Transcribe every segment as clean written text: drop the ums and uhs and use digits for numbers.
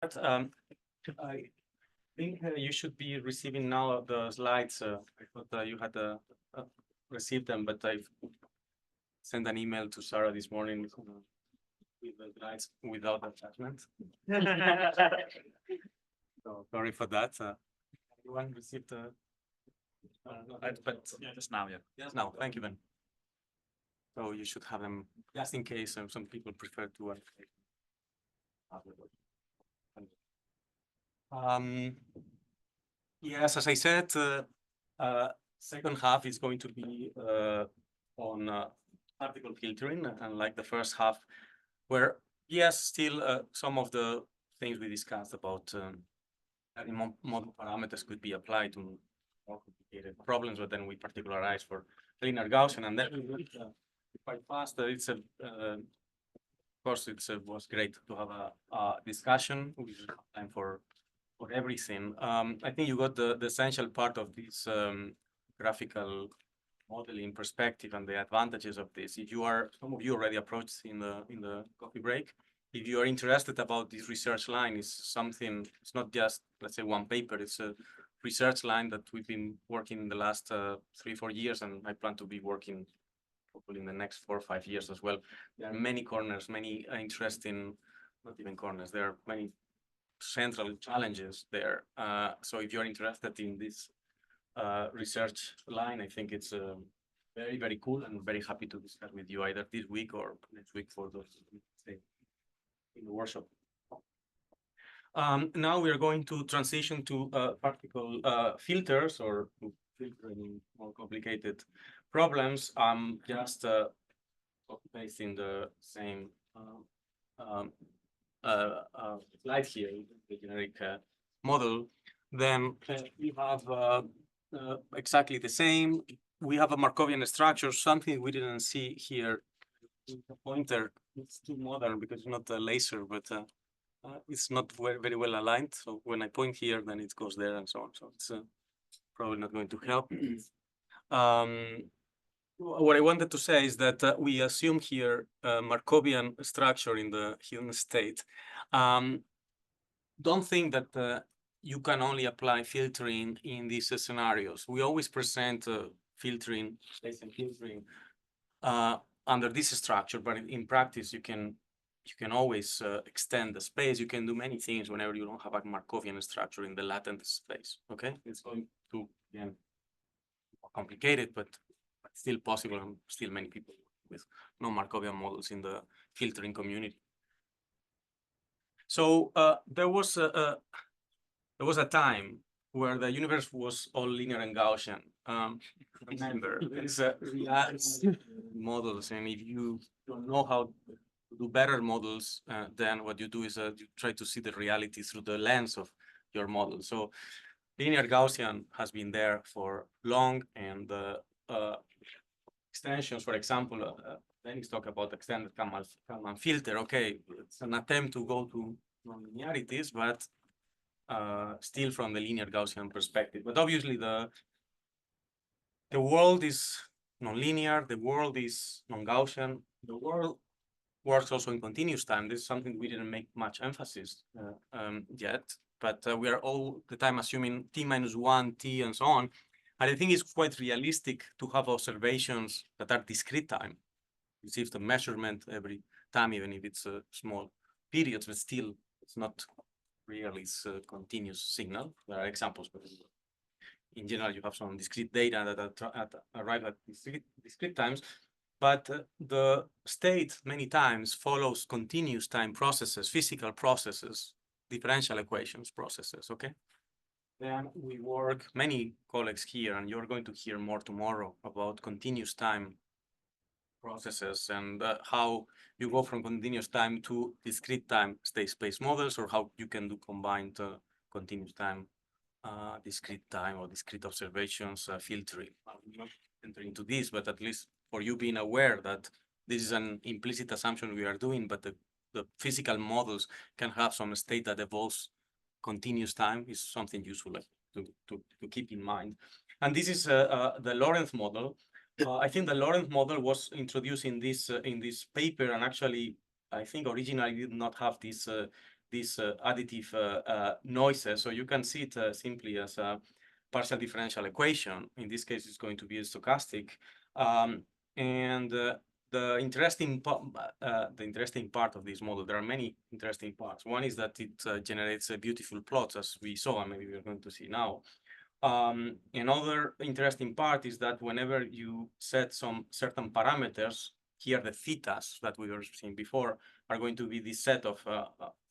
I think you should be receiving now the slides. I thought you had received them, but I sent an email to Sarah this morning with the slides without attachment. So sorry for that. Everyone received the but Just now, yeah. yes, now. Thank you, Ben. So you should have them just in case some people prefer to. Yes, as I said, second half is going to be on particle filtering, and like the first half, where yes, still some of the things we discussed about model parameters could be applied to more complicated problems, but then we particularize for linear Gaussian, and then quite fast. It's a of course, it was great to have a discussion. We have time for everything. I think you got the essential part of this graphical modeling perspective and the advantages of this. If you are, some of you already approached in the coffee break. If you are interested about this research line, is something. It's not just, let's say, one paper. It's a research line that we've been working in the last 3-4 years, and I plan to be working hopefully in the next 4 or 5 years as well. There are many corners, many interesting, not even corners. There are many central challenges there. So if you're interested in this research line, I think it's very, very cool, and very happy to discuss with you either this week or next week for those who stay in the workshop. Now we are going to transition to particle filters, or to filtering more complicated problems. I'm just pasting the same slide here, the generic model. Then we have exactly the same. We have a Markovian structure, something we didn't see here. The pointer, it's too modern because it's not a laser, but it's not very well aligned. So when I point here, then it goes there and so on. So it's probably not going to help. What I wanted to say is that we assume here a Markovian structure in the hidden state. Don't think that you can only apply filtering in these scenarios. We always present filtering, space and filtering under this structure, but in practice, you can always extend the space. You can do many things whenever you don't have a Markovian structure in the latent space. Okay, it's going to be more complicated, but still possible, and still many people with no Markovian models in the filtering community. So there was a time where the universe was all linear and Gaussian. Remember, it's models, and if you don't know how to do better models, then what you do is you try to see the reality through the lens of your model. So linear Gaussian has been there for long, and extensions, for example, Dennis talked about extended Kalman filter. Okay, it's an attempt to go to nonlinearities, but still from the linear Gaussian perspective. But obviously the world is nonlinear, the world is non-Gaussian, the world works also in continuous time. This is something we didn't make much emphasis yet, but we are all the time assuming t-1, t, and so on. And I think it's quite realistic to have observations that are discrete time. Receive the measurement every time, even if it's small periods, but still it's not really a continuous signal. There are examples, but in general, you have some discrete data that arrive at discrete times. But the state many times follows continuous time processes, physical processes, differential equations processes, okay? Then we work, many colleagues here, and you're going to hear more tomorrow about continuous time processes and how you go from continuous time to discrete time state space models, or how you can do combined continuous time, discrete time, or discrete observations filtering. I'm not entering into this, but at least for you being aware that this is an implicit assumption we are doing, but the physical models can have some state that evolves continuous time is something useful to keep in mind. And this is the Lorentz model. I think the Lorentz model was introduced in this paper, and actually, I think originally did not have this these additive noises. So you can see it simply as a partial differential equation. In this case, it's going to be a stochastic. The interesting part of this model, there are many interesting parts. One is that it generates beautiful plots, as we saw, and maybe we're going to see now. Another interesting part is that whenever you set some certain parameters, here the thetas that we were seeing before are going to be this set of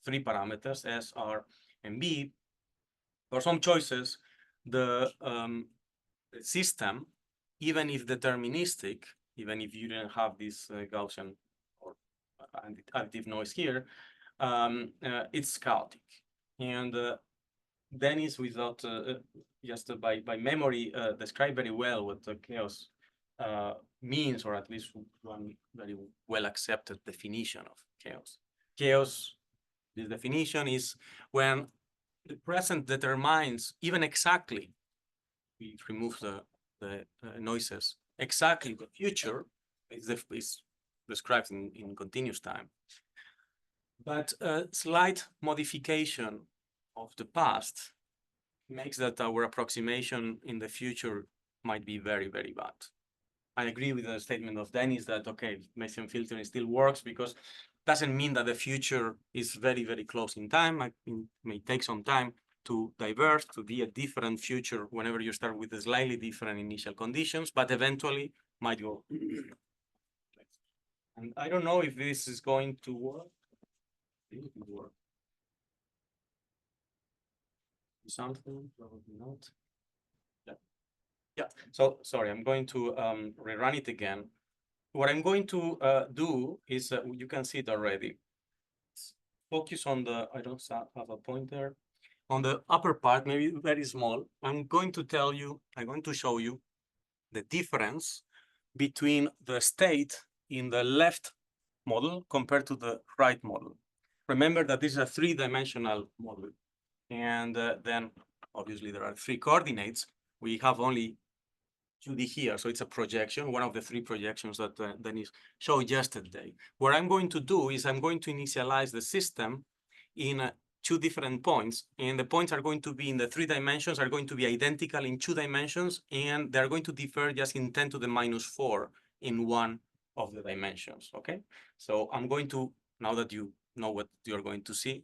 3 parameters, S, R, and B. For some choices, the system, even if deterministic, even if you didn't have this Gaussian or additive noise here, it's chaotic. And Dennis, without just by memory, described very well what the chaos means, or at least one very well accepted definition of chaos. Chaos, this definition is when the present determines even exactly, we remove the noises, exactly the future is described in continuous time. But a slight modification of the past makes that our approximation in the future might be very, very bad. I agree with the statement of Dennis that, okay, Bayesian filtering still works because doesn't mean that the future is very, very close in time. It may take some time to diverge, to be a different future whenever you start with a slightly different initial conditions, but eventually might go. And I don't know if this is going to work. It will work. Something, probably not. Yeah. Yeah. So sorry, I'm going to rerun it again. What I'm going to do is, you can see it already. Focus on the, I don't have a pointer. On the upper part, maybe very small, I'm going to show you the difference between the state in the left model compared to the right model. Remember that this is a 3-dimensional model. And then obviously there are 3 coordinates. We have only 2D here, so it's a projection, one of the 3 projections that Dennis showed yesterday. What I'm going to do is I'm going to initialize the system in 2 different points, and the points are going to be in the 3 dimensions, are going to be identical in 2 dimensions, and they're going to differ just in 10 to the minus 4 in one of the dimensions, okay? So I'm going to, now that you know what you're going to see,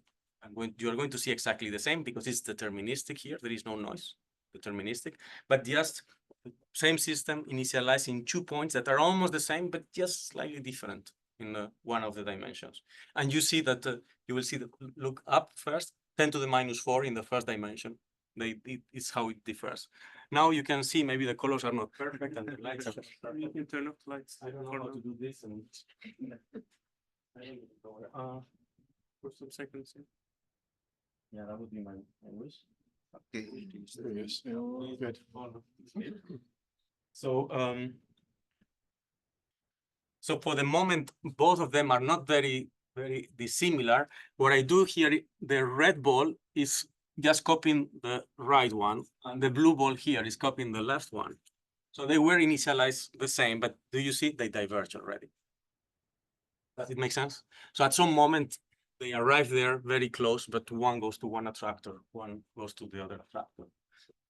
you're going to see exactly the same because it's deterministic here. There is no noise, deterministic, but just same system initialized in 2 points that are almost the same, but just slightly different in one of the dimensions. And you see that you will see the look up first, 10 to the minus 4 in the first dimension. It's how it differs. Now you can see maybe the colors are not perfect and the lights are. You can turn off the lights. I don't know how to do this. And for some seconds. Yeah, that would be my wish. Okay. Yes. Good. So so for the moment, both of them are not very dissimilar. What I do here, the red ball is just copying the right one, and the blue ball here is copying the left one. So they were initialized the same, but do you see they diverge already? Does it make sense? So at some moment, they arrive there very close, but one goes to one attractor, one goes to the other attractor.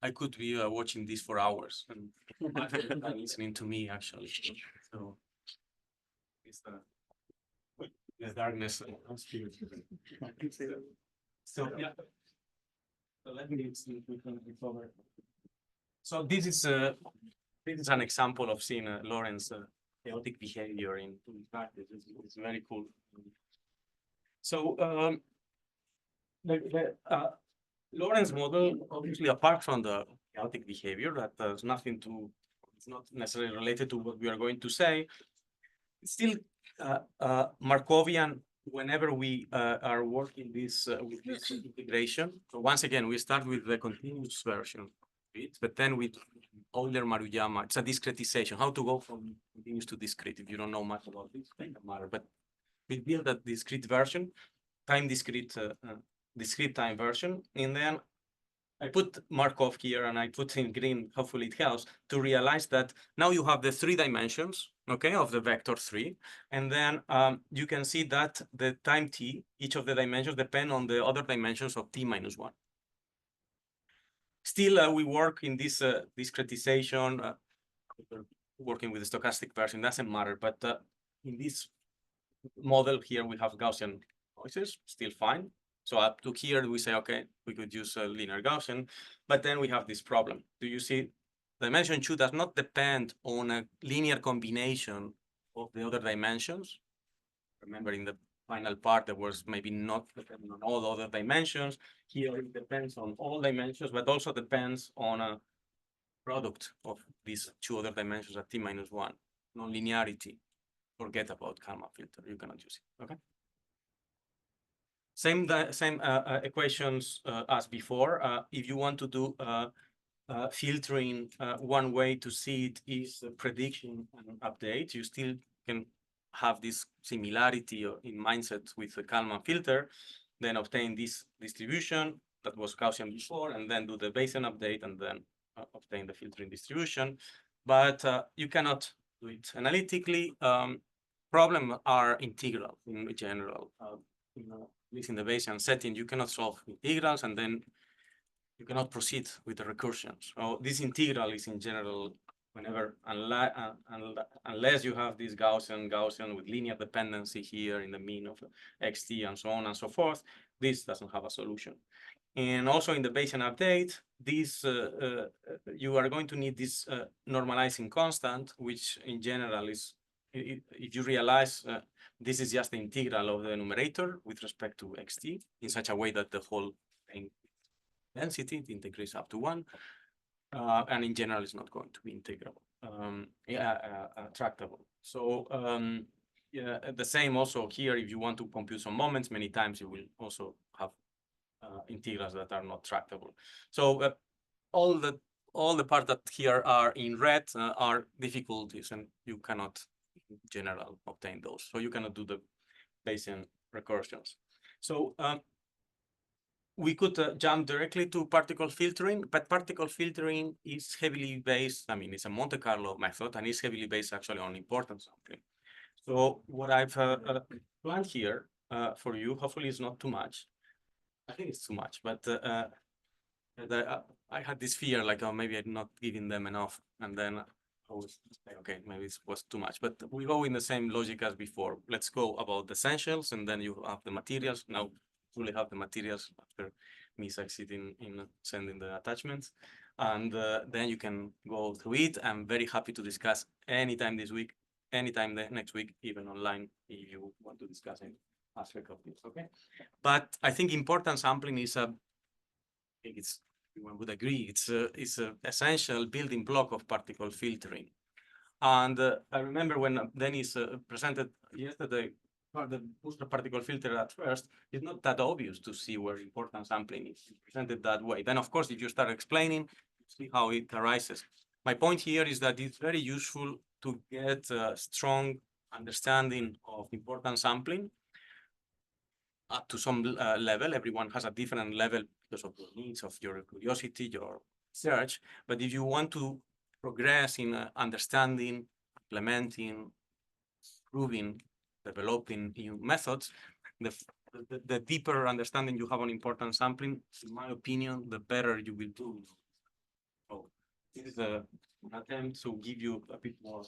I could be watching this for hours and listening to me actually. So it's the darkness. So yeah. So let me see if we can recover. So this is an example of seeing Lorentz chaotic behavior in practice. It's very cool. So the Lorentz model, obviously, apart from the chaotic behavior, that there's nothing to, it's not necessarily related to what we are going to say. It's still Markovian whenever we are working this with this integration. So once again, we start with the continuous version, but then with Euler Maruyama, it's a discretization. How to go from continuous to discrete? If you don't know much about this, it doesn't matter. But we build that discrete version, time discrete, discrete time version, and then I put Markov here and I put in green, hopefully it helps, to realize that now you have the 3 dimensions okay, of the vector 3. And then you can see that the time t, each of the dimensions depend on the other dimensions of t minus 1. Still, we work in this discretization, working with the stochastic version, doesn't matter. But in this model here, we have Gaussian noises, still fine. So up to here, we say, okay, we could use a linear Gaussian, but then we have this problem. Do you see? Dimension 2 does not depend on a linear combination of the other dimensions. Remember, in the final part, there was maybe not depending on all the other dimensions. Here, it depends on all dimensions, but also depends on a product of these two other dimensions at t minus 1. Non-linearity. Forget about Kalman filter. You cannot use it. Okay. Same equations as before. If you want to do filtering, one way to see it is prediction and update. You still can have this similarity in mindset with the Kalman filter, then obtain this distribution that was Gaussian before, and then do the Bayesian update, and then obtain the filtering distribution. But you cannot do it analytically. Problems are integral in general. At least in the Bayesian setting, you cannot solve integrals, and then you cannot proceed with the recursion. So this integral is in general, whenever, unless you have this Gaussian with linear dependency here in the mean of xt and so on and so forth, this doesn't have a solution. And also in the Bayesian update, this you are going to need this normalizing constant, which in general is, if you realize this is just the integral of the numerator with respect to xt in such a way that the whole thing density, it integrates up to 1, and in general, it's not going to be integrable, tractable. So yeah, the same also here, if you want to compute some moments, many times you will also have integrals that are not tractable. So all the parts that here are in red are difficulties, and you cannot, in general, obtain those. So you cannot do the Bayesian recursions. So we could jump directly to particle filtering, but particle filtering is heavily based, I mean, it's a Monte Carlo method, and it's heavily based actually on importance sampling. So what I've planned here for you, hopefully it's not too much. I think it's too much, but I had this fear, like, oh, maybe I'm not giving them enough, and then I was like, okay, maybe it was too much. But we go in the same logic as before. Let's go about the essentials, and then you have the materials. Now, fully have the materials after me succeeding in sending the attachments, and then you can go through it. I'm very happy to discuss anytime this week, anytime the next week, even online, if you want to discuss any aspect of this. Okay, but I think important sampling is I think it's, everyone would agree, it's a essential building block of particle filtering. And I remember when Dennis presented yesterday the booster particle filter at first, it's not that obvious to see where important sampling is presented that way. Then, of course, if you start explaining, see how it arises. My point here is that it's very useful to get a strong understanding of important sampling up to some level. Everyone has a different level because of your needs, of your curiosity, your search. But if you want to progress in understanding, implementing, proving, developing new methods, the deeper understanding you have on important sampling, in my opinion, the better you will do. So this is an attempt to give you a bit more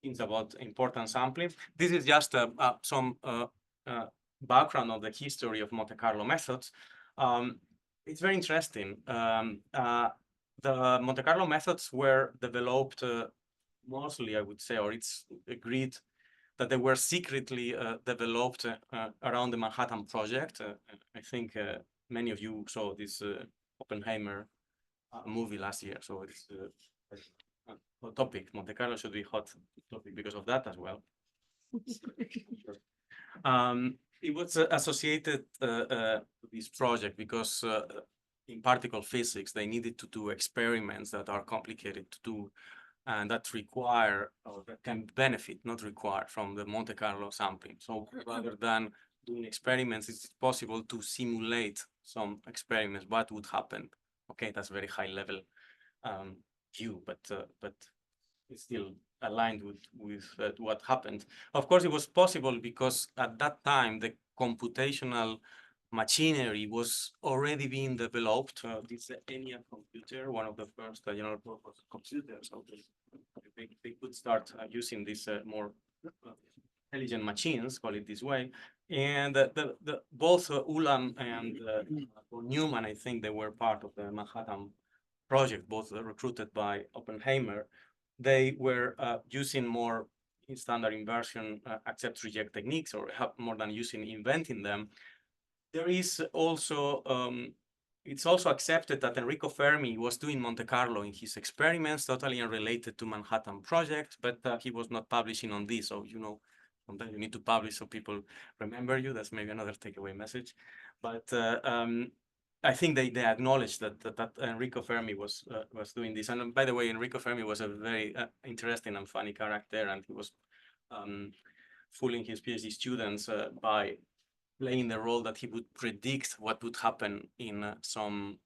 things about important sampling. This is just some background of the history of Monte Carlo methods. It's very interesting. The Monte Carlo methods were developed mostly, I would say, or it's agreed that they were secretly developed around the Manhattan Project. I think many of you saw this Oppenheimer movie last year, so it's a hot topic. Monte Carlo should be hot topic because of that as well. It was associated to this project because in particle physics, they needed to do experiments that are complicated to do and that require, or that can benefit, not require, from the Monte Carlo sampling. So rather than doing experiments, it's possible to simulate some experiments, what would happen. Okay, that's very high level view, but it's still aligned with what happened. Of course, it was possible because at that time the computational machinery was already being developed. This ENIAC computer, one of the first general purpose computers. So they could start using these more intelligent machines, call it this way. And both Ulam and Newman, I think they were part of the Manhattan project, both recruited by Oppenheimer. They were using more standard inversion accept reject techniques, or more than inventing them. There is also it's also accepted that Enrico Fermi was doing Monte Carlo in his experiments, totally unrelated to Manhattan Project, but he was not publishing on this. So, sometimes you need to publish so people remember you. That's maybe another takeaway message. But I think they acknowledged that Enrico Fermi was doing this. And by the way, Enrico Fermi was a very interesting and funny character, and he was fooling his PhD students by playing the role that he would predict what would happen in some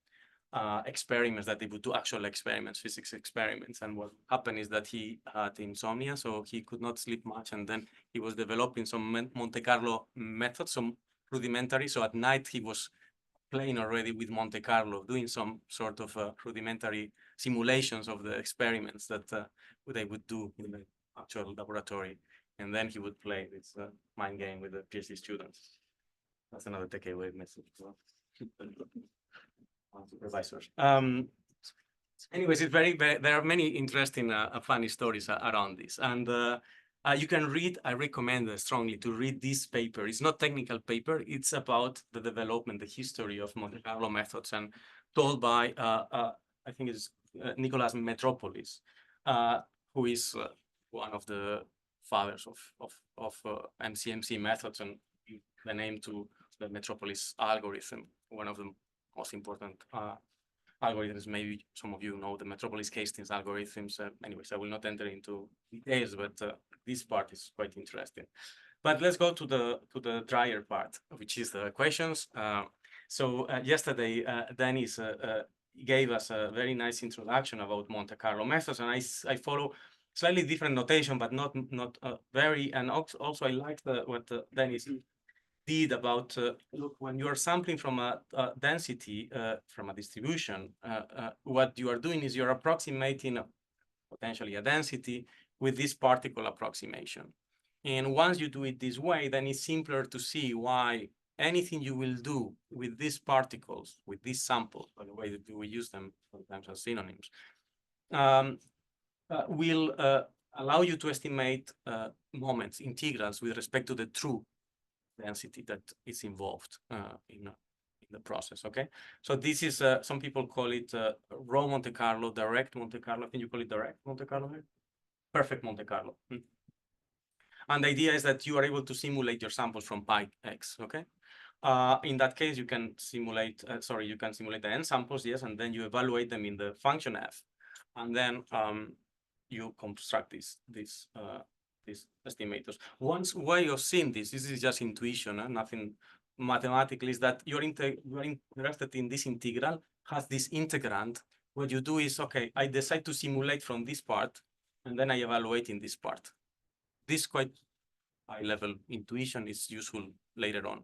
experiments that they would do, actual experiments, physics experiments. And what happened is that he had insomnia, so he could not sleep much. And then he was developing some Monte Carlo methods, some rudimentary. So at night he was playing already with Monte Carlo, doing some sort of rudimentary simulations of the experiments that they would do in the actual laboratory. And then he would play this mind game with the PhD students. That's another takeaway message as well. Supervisors. Anyways, it's there are many interesting, funny stories around this. And you can read, I recommend strongly to read this paper. It's not technical paper. It's about the development, the history of Monte Carlo methods, and told by, I think it's Nicolas Metropolis, who is one of the fathers of MCMC methods, and the name to the Metropolis algorithm, one of the most important algorithms. Maybe some of you know the Metropolis Hastings algorithms. Anyways, I will not enter into details, but this part is quite interesting. But let's go to the drier part, which is the questions. So yesterday, Dennis gave us a very nice introduction about Monte Carlo methods, and I follow slightly different notation, but not very. And also I like what Dennis did about, look, when you are sampling from a density, from a distribution, what you are doing is you're approximating potentially a density with this particle approximation. And once you do it this way, then it's simpler to see why anything you will do with these particles, with these samples, by the way that we use them sometimes as synonyms, will allow you to estimate moments, integrals, with respect to the true density that is involved in the process. Okay, so this is some people call it raw Monte Carlo, direct Monte Carlo. Can you call it direct Monte Carlo here? Perfect Monte Carlo. And the idea is that you are able to simulate your samples from pi x. Okay, in that case you can simulate you can simulate the n samples, yes, and then you evaluate them in the function f, and then you construct these estimators. One way of seeing this is just intuition, nothing mathematical, is that you're interested in this integral, has this integrand. What you do is, okay, I decide to simulate from this part, and then I evaluate in this part. This quite high-level intuition is useful later on.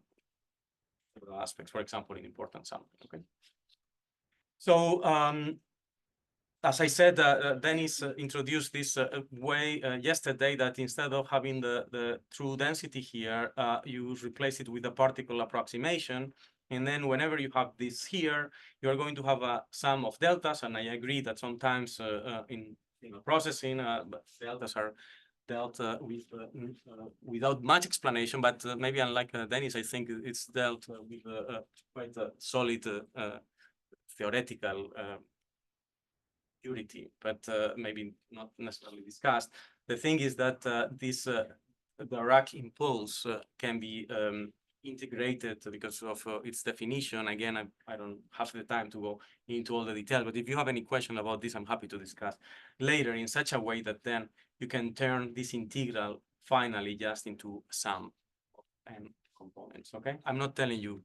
Aspects, for example, in important sampling. Okay. So as I said, Dennis introduced this way yesterday, that instead of having the true density here, you replace it with a particle approximation. And then whenever you have this here, you're going to have a sum of deltas. And I agree that sometimes in processing, deltas are dealt with without much explanation. But maybe unlike Dennis, I think it's dealt with quite a solid theoretical purity, but maybe not necessarily discussed. The thing is that this the rack impulse can be integrated because of its definition. Again, I don't have the time to go into all the details, but if you have any question about this, I'm happy to discuss later in such a way that then you can turn this integral finally just into a sum of n components. Okay, I'm not telling you,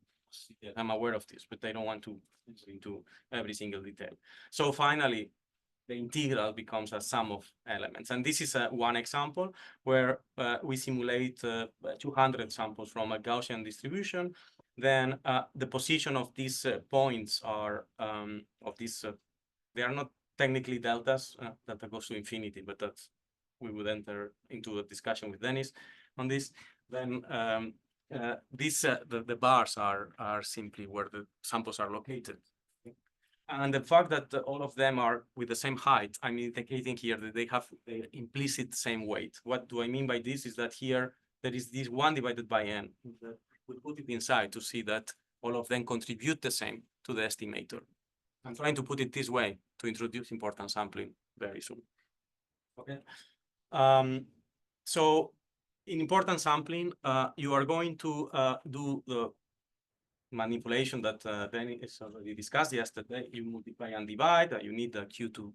I'm aware of this, but I don't want to enter into every single detail. So finally, the integral becomes a sum of elements. And this is one example where we simulate 200 samples from a Gaussian distribution. Then the position of these points are they are not technically deltas, delta goes to infinity, but that's, we would enter into a discussion with Dennis on this. Then the bars are simply where the samples are located. And the fact that all of them are with the same height, I'm indicating here that they have the implicit same weight. What do I mean by this is that here there is this 1 divided by n. We put it inside to see that all of them contribute the same to the estimator. I'm trying to put it this way to introduce importance sampling very soon. Okay. So in importance sampling, you are going to do the manipulation that Dennis already discussed yesterday. You multiply and divide. You need the Q to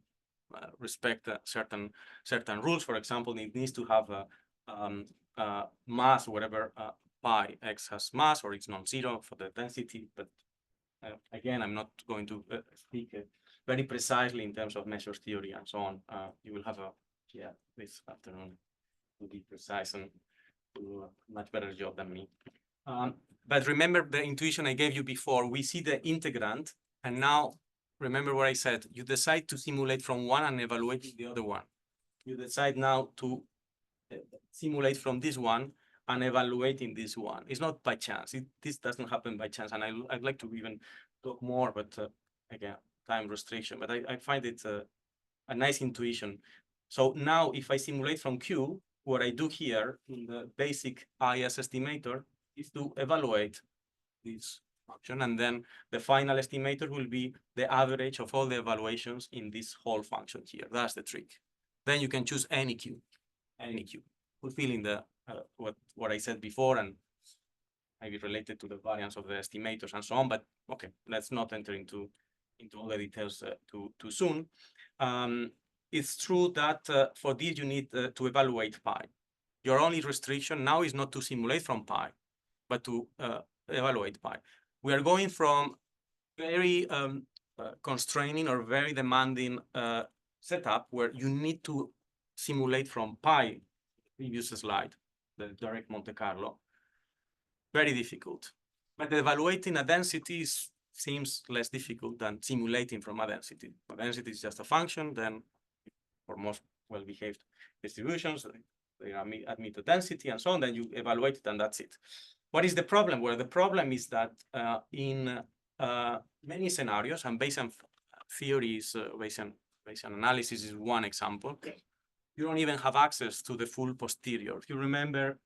respect certain rules. For example, it needs to have a mass, whatever pi x has mass, or it's non-zero for the density. But again, I'm not going to speak very precisely in terms of measure theory and so on. You will have this afternoon to be precise and do a much better job than me. But remember the intuition I gave you before. We see the integrand, and now remember what I said. You decide to simulate from one and evaluate the other one. You decide now to simulate from this one and evaluating this one. It's not by chance. This doesn't happen by chance. And I'd like to even talk more, but again, time restriction. But I find it a nice intuition. So now if I simulate from Q, what I do here in the basic IS estimator is to evaluate this function. And then the final estimator will be the average of all the evaluations in this whole function here. That's the trick. Then you can choose any Q, fulfilling the what I said before and maybe related to the variance of the estimators and so on. But okay, let's not enter into all the details too soon. It's true that for this you need to evaluate pi. Your only restriction now is not to simulate from pi, but to evaluate pi. We are going from very constraining or very demanding setup where you need to simulate from pi, previous slide, the direct Monte Carlo. Very difficult. But evaluating a density seems less difficult than simulating from a density. A density is just a function, then for most well-behaved distributions, they admit a density and so on, then you evaluate it and that's it. What is the problem? Well, the problem is that in many scenarios, and Bayesian theories, Bayesian analysis is one example, you don't even have access to the full posterior. If you remember,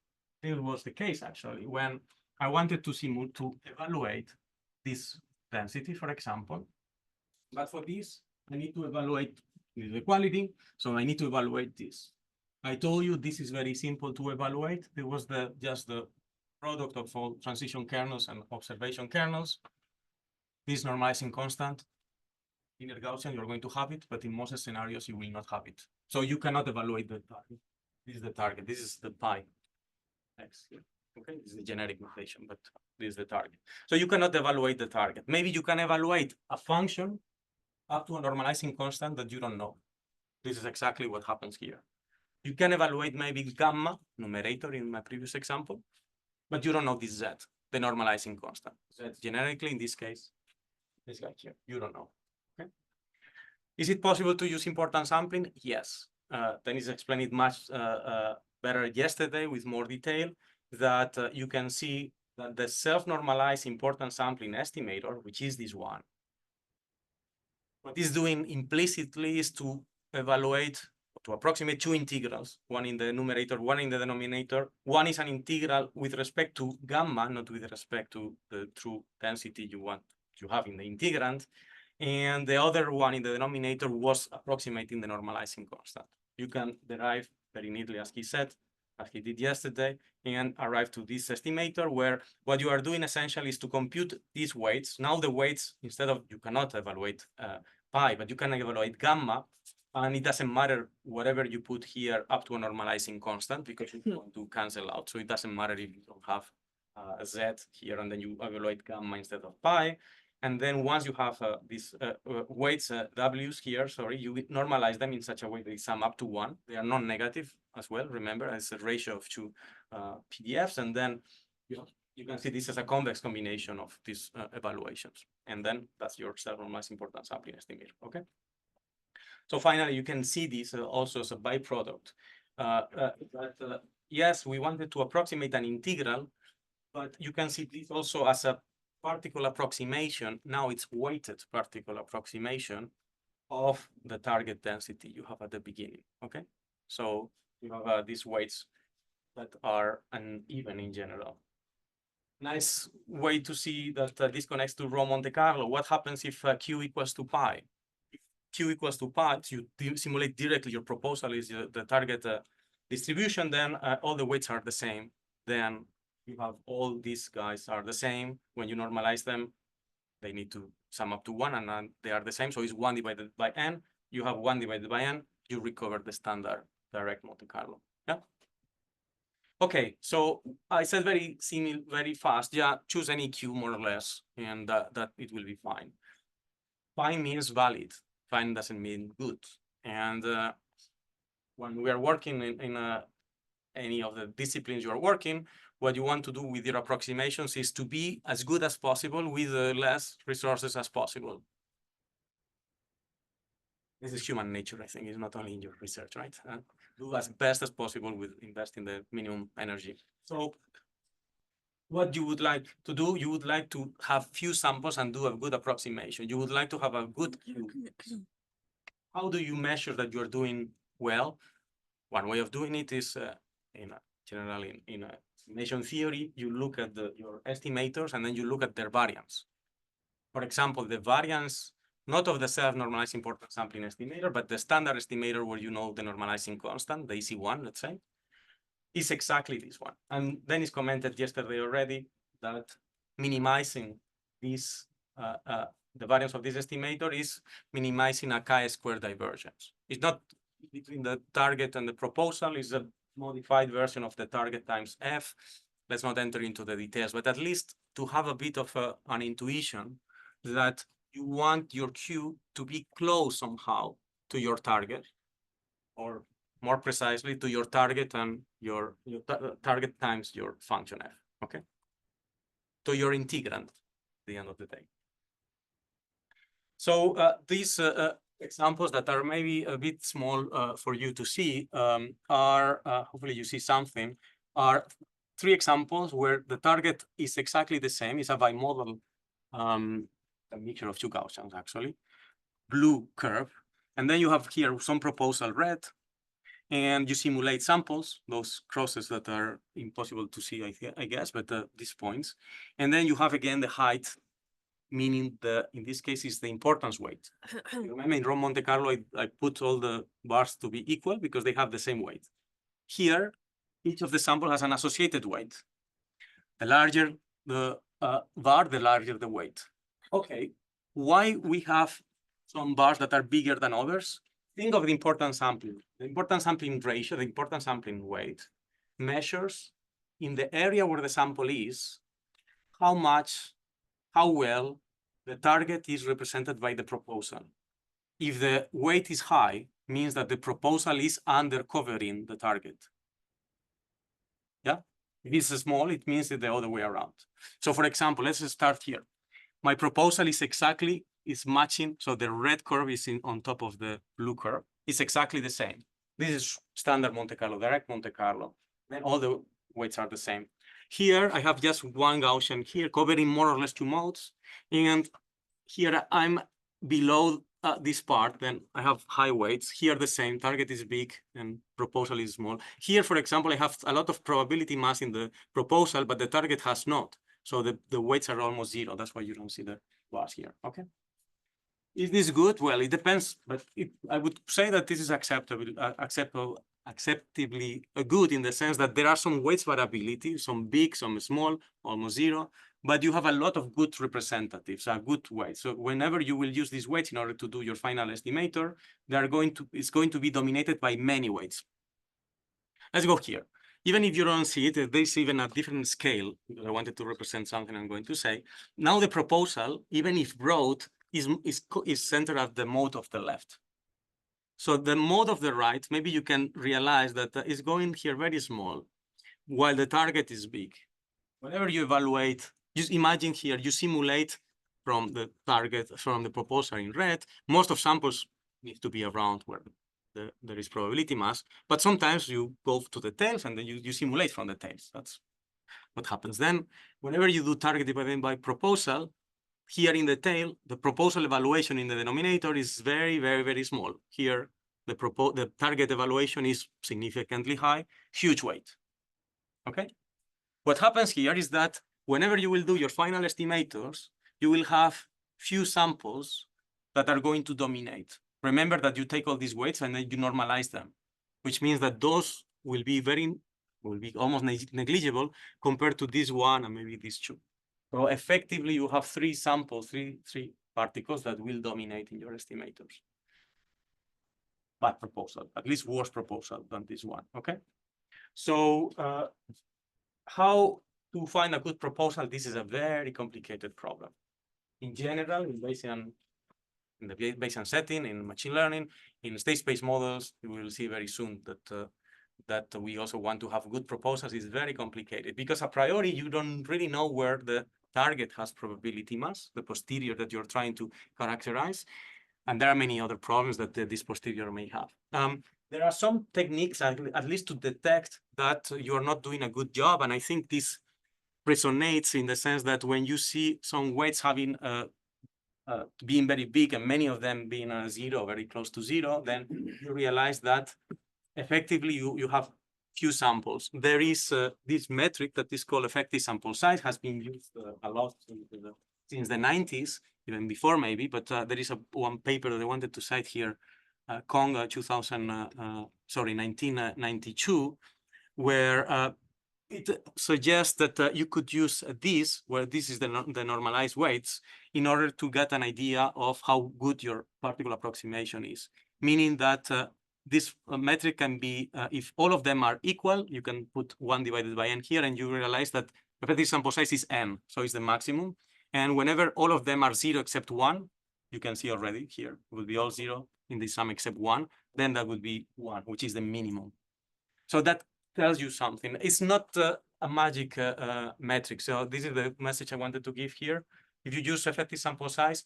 this was the case actually, when I wanted to evaluate this density, for example, but for this, I need to evaluate the equality, so I need to evaluate this. I told you this is very simple to evaluate. It was just the product of all transition kernels and observation kernels. This normalizing constant, inner Gaussian, you're going to have it, but in most scenarios, you will not have it. So you cannot evaluate the target. This is the target. This is the pi x here. Okay, this is the generic notation, but this is the target. So you cannot evaluate the target. Maybe you can evaluate a function up to a normalizing constant that you don't know. This is exactly what happens here. You can evaluate maybe gamma, numerator in my previous example, but you don't know this z, the normalizing constant. Z generically, in this case, this guy here, you don't know. Okay. Is it possible to use importance sampling? Yes. Dennis explained it much better yesterday with more detail, that you can see that the self-normalized importance sampling estimator, which is this one, what it's doing implicitly is to evaluate, to approximate two integrals, one in the numerator, one in the denominator. One is an integral with respect to gamma, not with respect to the true density you have in the integrand. And the other one in the denominator was approximating the normalizing constant. You can derive very neatly, as he said, as he did yesterday, and arrive to this estimator where what you are doing essentially is to compute these weights. Now the weights, instead of, you cannot evaluate pi, but you can evaluate gamma, and it doesn't matter whatever you put here up to a normalizing constant because it's going to cancel out. So it doesn't matter if you don't have a z here and then you evaluate gamma instead of pi. And then once you have these weights, W's here, sorry, you normalize them in such a way that they sum up to 1. They are non-negative as well, remember, it's a ratio of 2 PDFs. And then you can see this as a convex combination of these evaluations. And then that's your self-normalized importance sampling estimator, okay? So finally, you can see this also as a byproduct. Yes, we wanted to approximate an integral, but you can see this also as a particle approximation. Now it's weighted particle approximation of the target density you have at the beginning, okay? So you have these weights that are uneven in general. Nice way to see that this connects to rho Monte Carlo. What happens if Q equals to pi? If Q equals to pi, you simulate directly your proposal is the target distribution, then all the weights are the same. Then you have all these guys are the same. When you normalize them, they need to sum up to 1, and they are the same. So it's 1 divided by n. You have 1 divided by n. You recover the standard direct Monte Carlo. Yeah. Okay, so I said very fast. Yeah, choose any Q more or less, and that it will be fine. Fine means valid. Fine doesn't mean good. And when we are working in any of the disciplines you are working, what you want to do with your approximations is to be as good as possible with less resources as possible. This is human nature, I think. It's not only in your research, right? Do as best as possible with investing the minimum energy. So what you would like to do, you would like to have few samples and do a good approximation. You would like to have a good Q. How do you measure that you're doing well? One way of doing it is generally in estimation theory, you look at your estimators and then you look at their variance. For example, the variance, not of the self-normalized importance sampling estimator, but the standard estimator where you know the normalizing constant, the EC1, let's say, is exactly this one. And Dennis commented yesterday already that minimizing this, the variance of this estimator is minimizing a chi-square divergence. It's not between the target and the proposal, it's a modified version of the target times F. Let's not enter into the details, but at least to have a bit of an intuition that you want your Q to be close somehow to your target, or more precisely to your target and your target times your function F, okay? To your integrand at the end of the day. So these examples that are maybe a bit small for you to see are, hopefully you see something, are 3 examples where the target is exactly the same. It's a bimodal, a mixture of 2 Gaussians actually, blue curve. And then you have here some proposal red, and you simulate samples, those crosses that are impossible to see, I guess, but these points. And then you have again the height, meaning in this case is the importance weight. Remember in rho Monte Carlo, I put all the bars to be equal because they have the same weight. Here, each of the sample has an associated weight. The larger the bar, the larger the weight. Okay, why we have some bars that are bigger than others? Think of the importance sampling. The importance sampling ratio, the importance sampling weight, measures in the area where the sample is, how well the target is represented by the proposal. If the weight is high, means that the proposal is undercovering the target. Yeah? If it's small, it means it's the other way around. So for example, let's start here. My proposal is matching, so the red curve is on top of the blue curve. It's exactly the same. This is standard Monte Carlo, direct Monte Carlo. Then all the weights are the same. Here, I have just one Gaussian here covering more or less 2 modes. And here I'm below this part, then I have high weights. Here the same, target is big and proposal is small. Here, for example, I have a lot of probability mass in the proposal, but the target has not. So the weights are almost 0. That's why you don't see the bars here, okay? Is this good? Well, it depends, but I would say that this is acceptably good in the sense that there are some weights variability, some big, some small, almost 0, but you have a lot of good representatives, a good weight. So whenever you will use these weights in order to do your final estimator, it's going to be dominated by many weights. Let's go here. even if you don't see it, there's even a different scale, because I wanted to represent something I'm going to say. Now the proposal, even if broad, is centered at the mode of the left. So the mode of the right, maybe you can realize that is going here very small, while the target is big. Whenever you evaluate, just imagine here, you simulate from the target, from the proposal in red. Most of samples need to be around where there is probability mass, but sometimes you go to the tails and then you simulate from the tails. That's what happens. Then whenever you do target divided by proposal, here in the tail, the proposal evaluation in the denominator is very, very, very small. Here, the target evaluation is significantly high, huge weight. Okay? What happens here is that whenever you will do your final estimators, you will have few samples that are going to dominate. Remember that you take all these weights and then you normalize them, which means that those will be almost negligible compared to this one and maybe these two. So effectively, you have three samples, three particles that will dominate in your estimators. Bad proposal, at least worse proposal than this one, okay? So how to find a good proposal? This is a very complicated problem. In general, in the Bayesian setting, in machine learning, in state space models, you will see very soon that we also want to have good proposals. Is very complicated because a priori you don't really know where the target has probability mass, the posterior that you're trying to characterize. And there are many other problems that this posterior may have. There are some techniques, at least to detect that you are not doing a good job. And I think this resonates in the sense that when you see some weights having being very big and many of them being zero, very close to zero, then you realize that effectively you have few samples. There is this metric that is called effective sample size, has been used a lot since the 90s, even before maybe, but there is one paper that I wanted to cite here, Kong 1992, where it suggests that you could use this, where this is the normalized weights, in order to get an idea of how good your particle approximation is. Meaning that this metric can be, if all of them are equal, you can put 1 divided by n here, and you realize that effective sample size is n, so it's the maximum. And whenever all of them are 0 except 1, you can see already here, it will be all 0 in the sum except 1, then that would be 1, which is the minimum. So that tells you something. It's not a magic metric. So this is the message I wanted to give here. If you use effective sample size,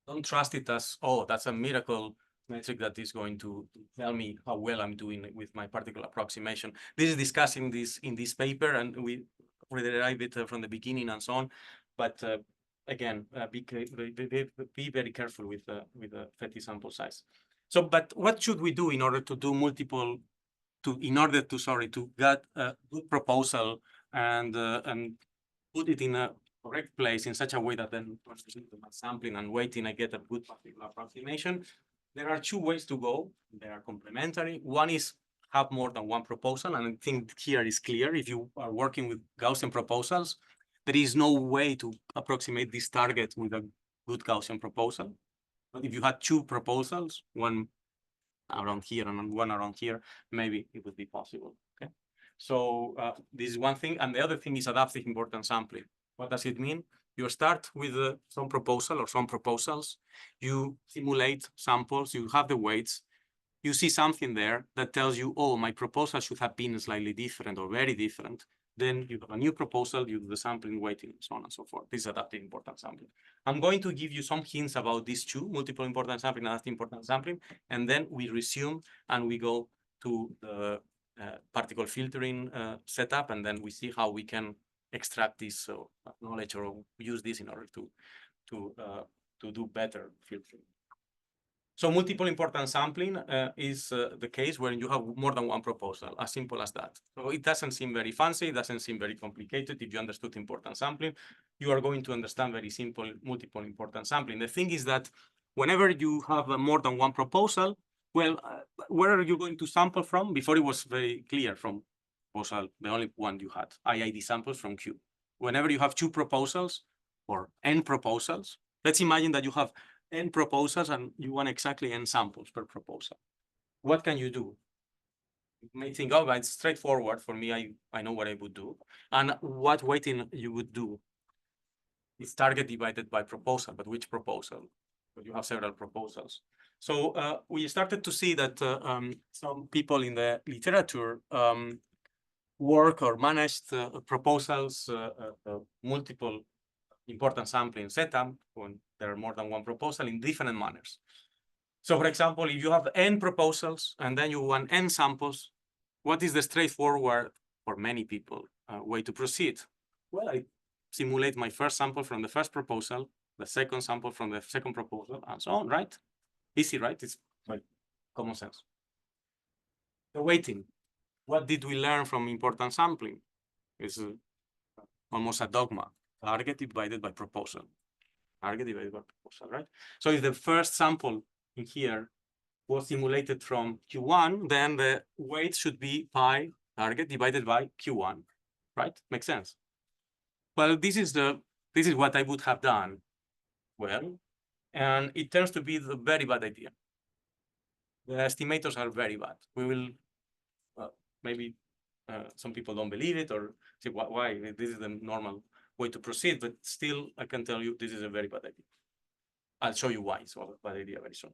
don't trust it as, oh, that's a miracle metric that is going to tell me how well I'm doing with my particle approximation. This is discussing this in this paper, and we derive it from the beginning and so on. But again, be very careful with the effective sample size. So, but what should we do in order to do multiple, to get a good proposal and put it in a correct place in such a way that then my sampling and weighting, I get a good particle approximation? There are two ways to go. They are complementary. One is have more than one proposal. And I think here is clear. If you are working with Gaussian proposals, there is no way to approximate this target with a good Gaussian proposal. But if you had two proposals, one around here and one around here, maybe it would be possible. Okay. So this is one thing. And the other thing is adaptive importance sampling. What does it mean? You start with some proposal or some proposals. You simulate samples. You have the weights. You see something there that tells you, oh, my proposal should have been slightly different or very different. Then you have a new proposal, you do the sampling, weighting, so on and so forth. This is adaptive importance sampling. I'm going to give you some hints about these two, multiple importance sampling and adaptive importance sampling, and then we resume and we go to the particle filtering setup, and then we see how we can extract this knowledge or use this in order to do better filtering. So multiple importance sampling is the case where you have more than one proposal, as simple as that. So it doesn't seem very fancy, it doesn't seem very complicated. If you understood importance sampling, you are going to understand very simple multiple importance sampling. The thing is that whenever you have more than one proposal, well, where are you going to sample from? Before it was very clear from proposal, the only one you had, IID samples from Q. Whenever you have two proposals or n proposals, let's imagine that you have n proposals and you want exactly n samples per proposal. What can you do? You may think, oh, but it's straightforward for me. I know what I would do. And what weighting you would do is target divided by proposal, but which proposal? But you have several proposals. So we started to see that some people in the literature work or managed proposals, multiple important sampling setup when there are more than one proposal in different manners. So for example, if you have n proposals and then you want n samples, what is the straightforward, for many people, way to proceed? Well, I simulate my first sample from the first proposal, the second sample from the second proposal, and so on, right? Easy, right? It's like common sense. The weighting. What did we learn from important sampling? It's almost a dogma. Target divided by proposal. Target divided by proposal, right? So if the first sample in here was simulated from Q1, then the weight should be pi target divided by Q1, right? Makes sense. Well, this is what I would have done. Well, and it turns to be the very bad idea. The estimators are very bad. We will maybe some people don't believe it or say why this is the normal way to proceed, but still I can tell you this is a very bad idea. I'll show you why it's a bad idea very soon.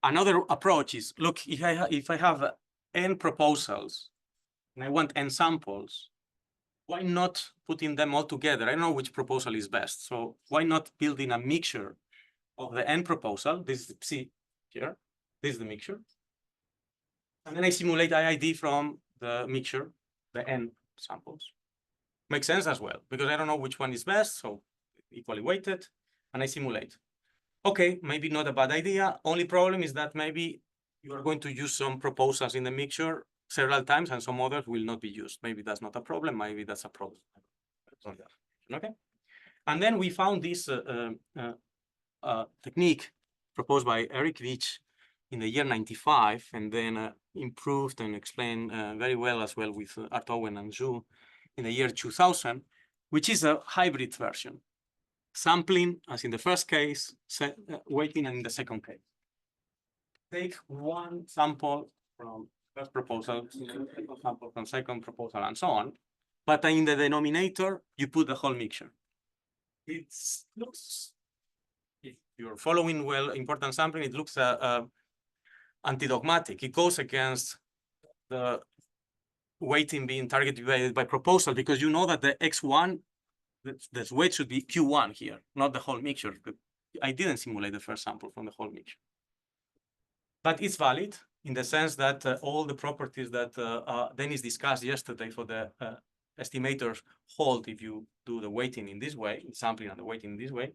Another approach is, look, if I have n proposals and I want n samples, why not putting them all together? I don't know which proposal is best. So why not building a mixture of the n proposal? This is C here. This is the mixture. And then I simulate IID from the mixture, the n samples. Makes sense as well, because I don't know which one is best, so equally weighted, and I simulate. Okay, maybe not a bad idea. Only problem is that maybe you are going to use some proposals in the mixture several times and some others will not be used. Maybe that's not a problem, maybe that's a problem. Okay. And then we found this technique proposed by Eric Veach in the year 95, and then improved and explained very well as well with Art Owen and Zhu in the year 2000, which is a hybrid version. Sampling, as in the first case, weighting in the second case. Take one sample from first proposal, second sample from second proposal, and so on. But in the denominator, you put the whole mixture. It looks, if you're following well important sampling, it looks anti-dogmatic. It goes against the weighting being target divided by proposal, because you know that the X1, the weight should be Q1 here, not the whole mixture. I didn't simulate the first sample from the whole mixture. But it's valid in the sense that all the properties that Dennis discussed yesterday for the estimators hold if you do the weighting in this way, sampling and the weighting in this way.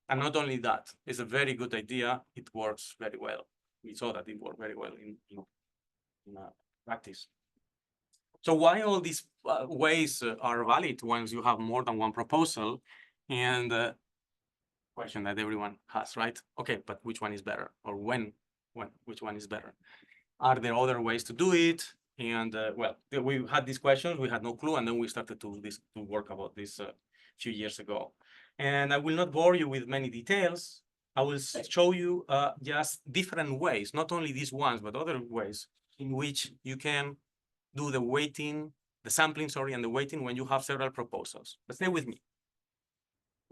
And not only that, it's a very good idea. It works very well. We saw that it worked very well in practice. So why all these ways are valid once you have more than one proposal? And question that everyone has, right? Okay, but which one is better? Or which one is better? Are there other ways to do it? And well, we had these questions, we had no clue, and then we started to work about this a few years ago. And I will not bore you with many details. I will show you just different ways, not only these ones, but other ways in which you can do the weighting, the sampling, sorry, and the weighting when you have several proposals. But stay with me.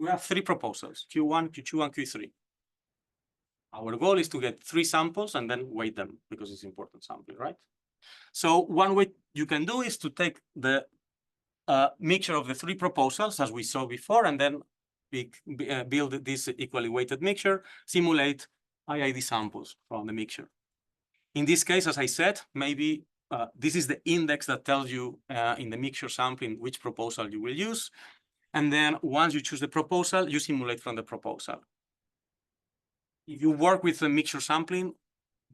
We have 3 proposals, Q1, Q2, and Q3. Our goal is to get 3 samples and then weight them because it's important sampling, right? So one way you can do is to take the mixture of the 3 proposals as we saw before, and then build this equally weighted mixture, simulate IID samples from the mixture. In this case, as I said, maybe this is the index that tells you in the mixture sampling which proposal you will use. And then once you choose the proposal, you simulate from the proposal. If you work with the mixture sampling,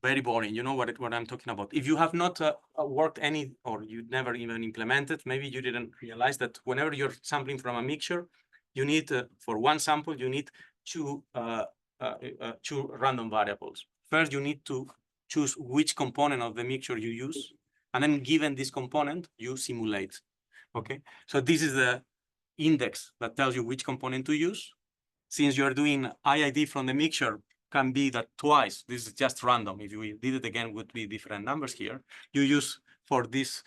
very boring. You know what I'm talking about. If you have not worked any, or you never even implemented, maybe you didn't realize that whenever you're sampling from a mixture, you need, for one sample, you need 2 random variables. First, you need to choose which component of the mixture you use. And then given this component, you simulate, okay? So this is the index that tells you which component to use. Since you're doing IID from the mixture, can be that twice. This is just random. If we did it again, would be different numbers here. You use for this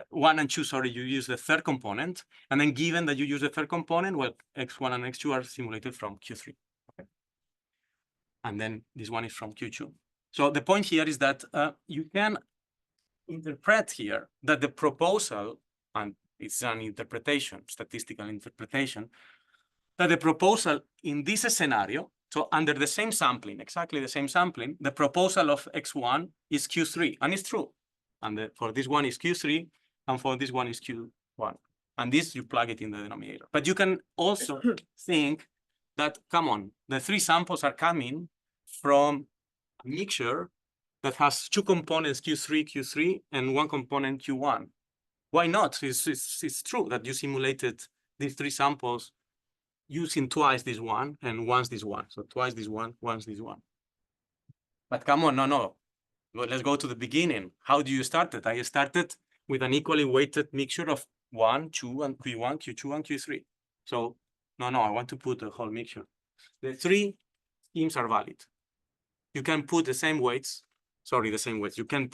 1 and 2, sorry, you use the third component. And then given that you use the third component, well, x1 and x2 are simulated from Q3. Okay. And then this one is from Q2. So the point here is that you can interpret here that the proposal, and it's an interpretation, statistical interpretation, that the proposal in this scenario, so under the same sampling, exactly the same sampling, the proposal of x1 is Q3, and it's true. And for this one is Q3, and for this one is Q1. And this, you plug it in the denominator. But you can also think that, come on, the 3 samples are coming from a mixture that has 2 components, Q3, and 1 component, Q1. Why not? It's true that you simulated these 3 samples using twice this one and once this one. So twice this one, once this one. But come on, no. Well, let's go to the beginning. How do you start it? I started with an equally weighted mixture of 1, 2, and Q1, Q2, and Q3. So no, I want to put the whole mixture. The 3 schemes are valid. You can put the same weights. Sorry, the same weights. You can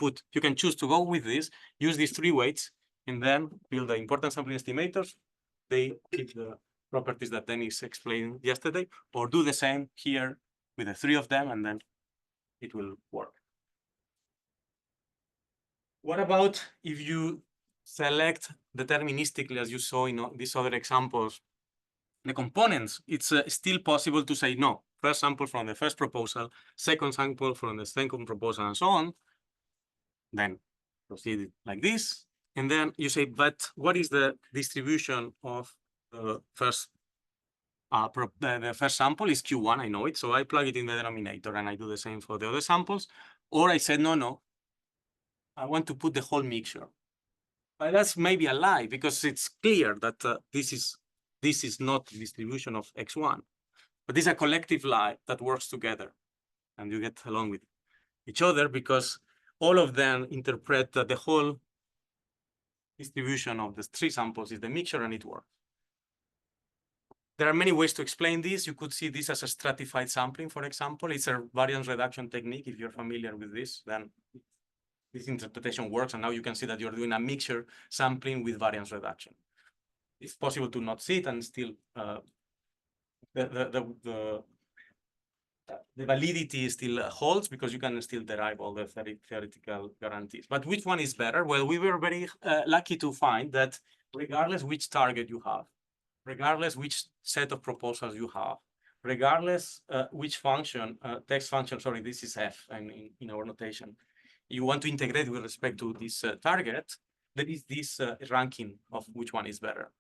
choose to go with this, use these 3 weights, and then build the importance sampling estimators. They keep the properties that Dennis explained yesterday, or do the same here with the 3 of them, and then it will work. What about if you select deterministically, as you saw in these other examples, the components? It's still possible to say no. First sample from the first proposal, second sample from the second proposal, and so on. Then proceed like this. And then you say, but what is the distribution of the first the first sample is Q1, I know it, so I plug it in the denominator, and I do the same for the other samples. Or I said, no, I want to put the whole mixture. But that's maybe a lie, because it's clear that this is not the distribution of X1. But this is a collective lie that works together, and you get along with each other, because all of them interpret that the whole distribution of the 3 samples is the mixture, and it works. There are many ways to explain this. You could see this as a stratified sampling, for example. It's a variance reduction technique. If you're familiar with this, then this interpretation works. And now you can see that you're doing a mixture sampling with variance reduction. It's possible to not see it, and still the validity still holds, because you can still derive all the theoretical guarantees. But which one is better? Well, we were very lucky to find that regardless which target you have, regardless which set of proposals you have, regardless which function, text function, sorry, this is F in our notation, you want to integrate with respect to this target, there is this ranking of which one is better.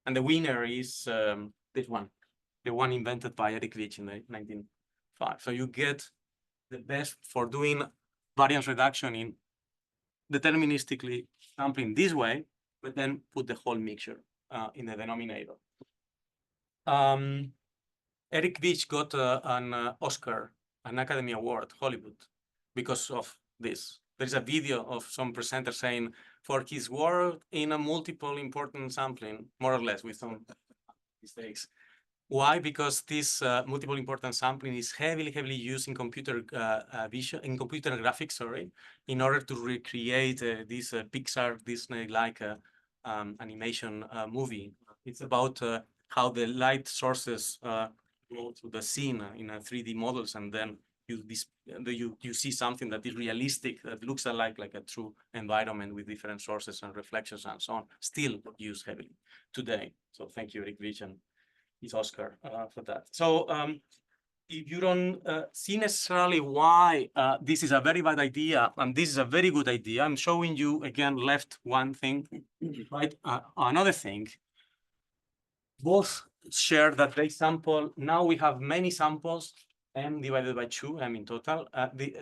And the winner is this one, the one invented by Eric Rich in 1905. So you get the best for doing variance reduction in deterministically sampling this way, but then put the whole mixture in the denominator. Eric Rich got an Oscar, an Academy Award, Hollywood, because of this. There's a video of some presenter saying, for his work in a multiple important sampling, more or less, with some mistakes. Why? Because this multiple important sampling is heavily used in computer vision, in computer graphics, sorry, in order to recreate this Pixar Disney-like animation movie. It's about how the light sources go to the scene in 3D models, and then you see something that is realistic, that looks like a true environment with different sources and reflections and so on. Still used heavily today. So thank you, Eric Rich, and his Oscar for that. So if you don't see necessarily why this is a very bad idea and this is a very good idea, I'm showing you again left one thing, right? Another thing. Both share that they sample. Now we have many samples, m divided by 2, m in total,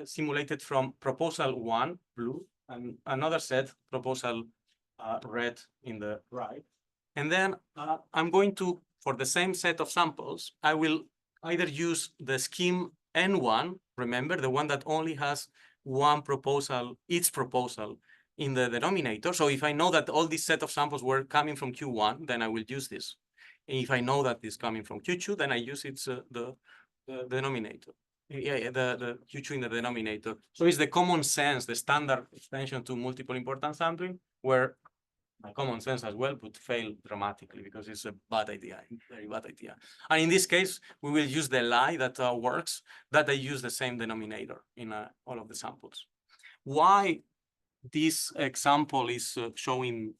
simulated from proposal 1, blue, and another set, proposal red in the right. And then I'm going to, for the same set of samples, I will either use the scheme N1, remember, the one that only has one proposal, each proposal in the denominator. So if I know that all this set of samples were coming from Q1, then I will use this. And if I know that it's coming from Q2, then I use its the the denominator. Yeah, the Q2 in the denominator. So it's the common sense, the standard extension to multiple importance sampling, where my common sense as well would fail dramatically because it's a bad idea, very bad idea. And in this case, we will use the lie that works, that I use the same denominator in all of the samples. Why this example is showing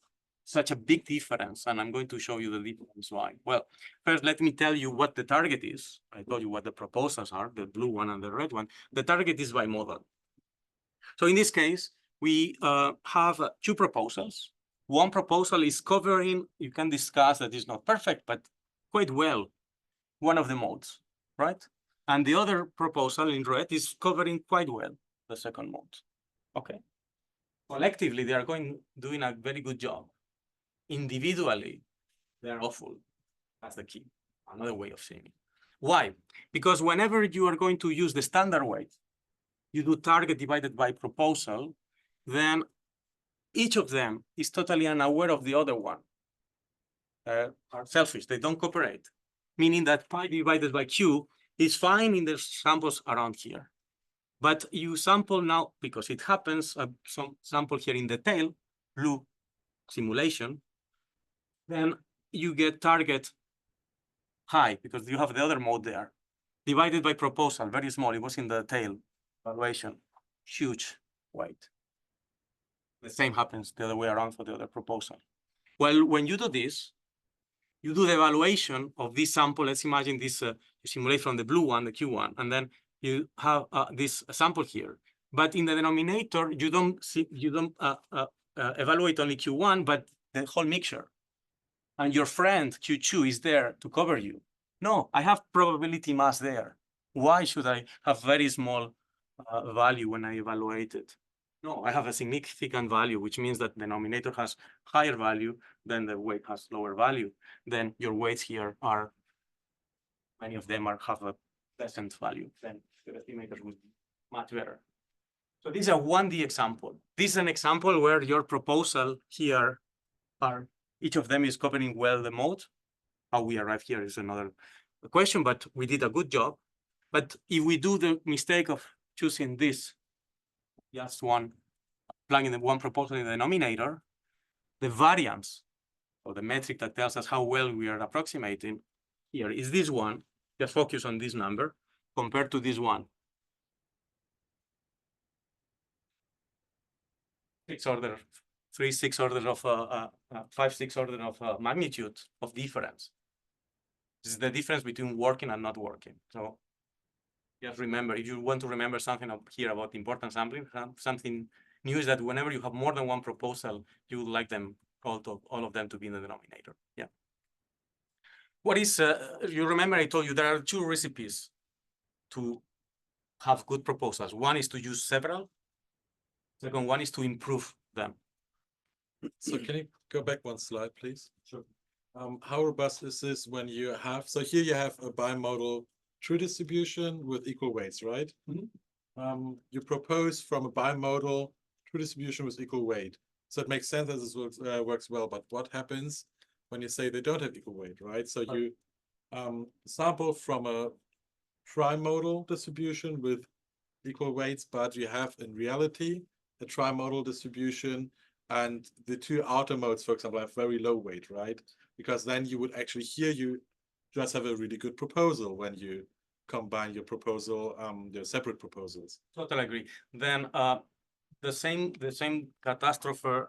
such a big difference, and I'm going to show you the difference why. Well, first, let me tell you what the target is. I told you what the proposals are, the blue one and the red one. The target is bimodal. So in this case, we have two proposals. One proposal is covering, you can discuss that it's not perfect, but quite well, one of the modes, right? And the other proposal in red is covering quite well the second mode. Okay. Collectively, they are doing a very good job. Individually, they are awful. That's the key. Another way of saying it. Why? Because whenever you are going to use the standard weight, you do target divided by proposal, then each of them is totally unaware of the other one. Are selfish, they don't cooperate. Meaning that pi divided by q is fine in the samples around here. But you sample now, because it happens, some sample here in the tail, blue simulation, then you get target high because you have the other mode there. Divided by proposal, very small, it was in the tail evaluation, huge weight. The same happens the other way around for the other proposal. Well, when you do this, you do the evaluation of this sample. Let's imagine this, you simulate from the blue one, the Q1, and then you have this sample here. But in the denominator, you don't evaluate only Q1, but the whole mixture. And your friend Q2 is there to cover you. No, I have probability mass there. Why should I have very small value when I evaluate it? No, I have a significant value, which means that the denominator has higher value than the weight has lower value. Then your weights here are, many of them have a decent value. Then the estimators would be much better. So this is a 1D example. This is an example where your proposal here are, each of them is covering well the mode. How we arrive here is another question, but we did a good job. But if we do the mistake of choosing this, just one, plugging the one proposal in the denominator, the variance, or the metric that tells us how well we are approximating here is this one. Just focus on this number compared to this one. 6 order, 6 orders of 5, 6 orders of magnitude of difference. This is the difference between working and not working. So just remember, if you want to remember something up here about importance sampling, something new is that whenever you have more than one proposal, you would like them all of them to be in the denominator. Yeah. What is, you remember I told you there are 2 recipes to have good proposals. One is to use several. Second one is to improve them. So can you go back one slide, please? Sure. How robust is this when you have, so here you have a bimodal true distribution with equal weights, right? Mm-hmm. You propose from a bimodal true distribution with equal weight. So it makes sense that this works well, but what happens when you say they don't have equal weight, right? So you sample from a trimodal distribution with equal weights, but you have in reality a trimodal distribution, and the 2 outer modes, for example, have very low weight, right? Because then you would actually here you just have a really good proposal when you combine your proposal, your separate proposals. Totally agree. Then the same catastrophe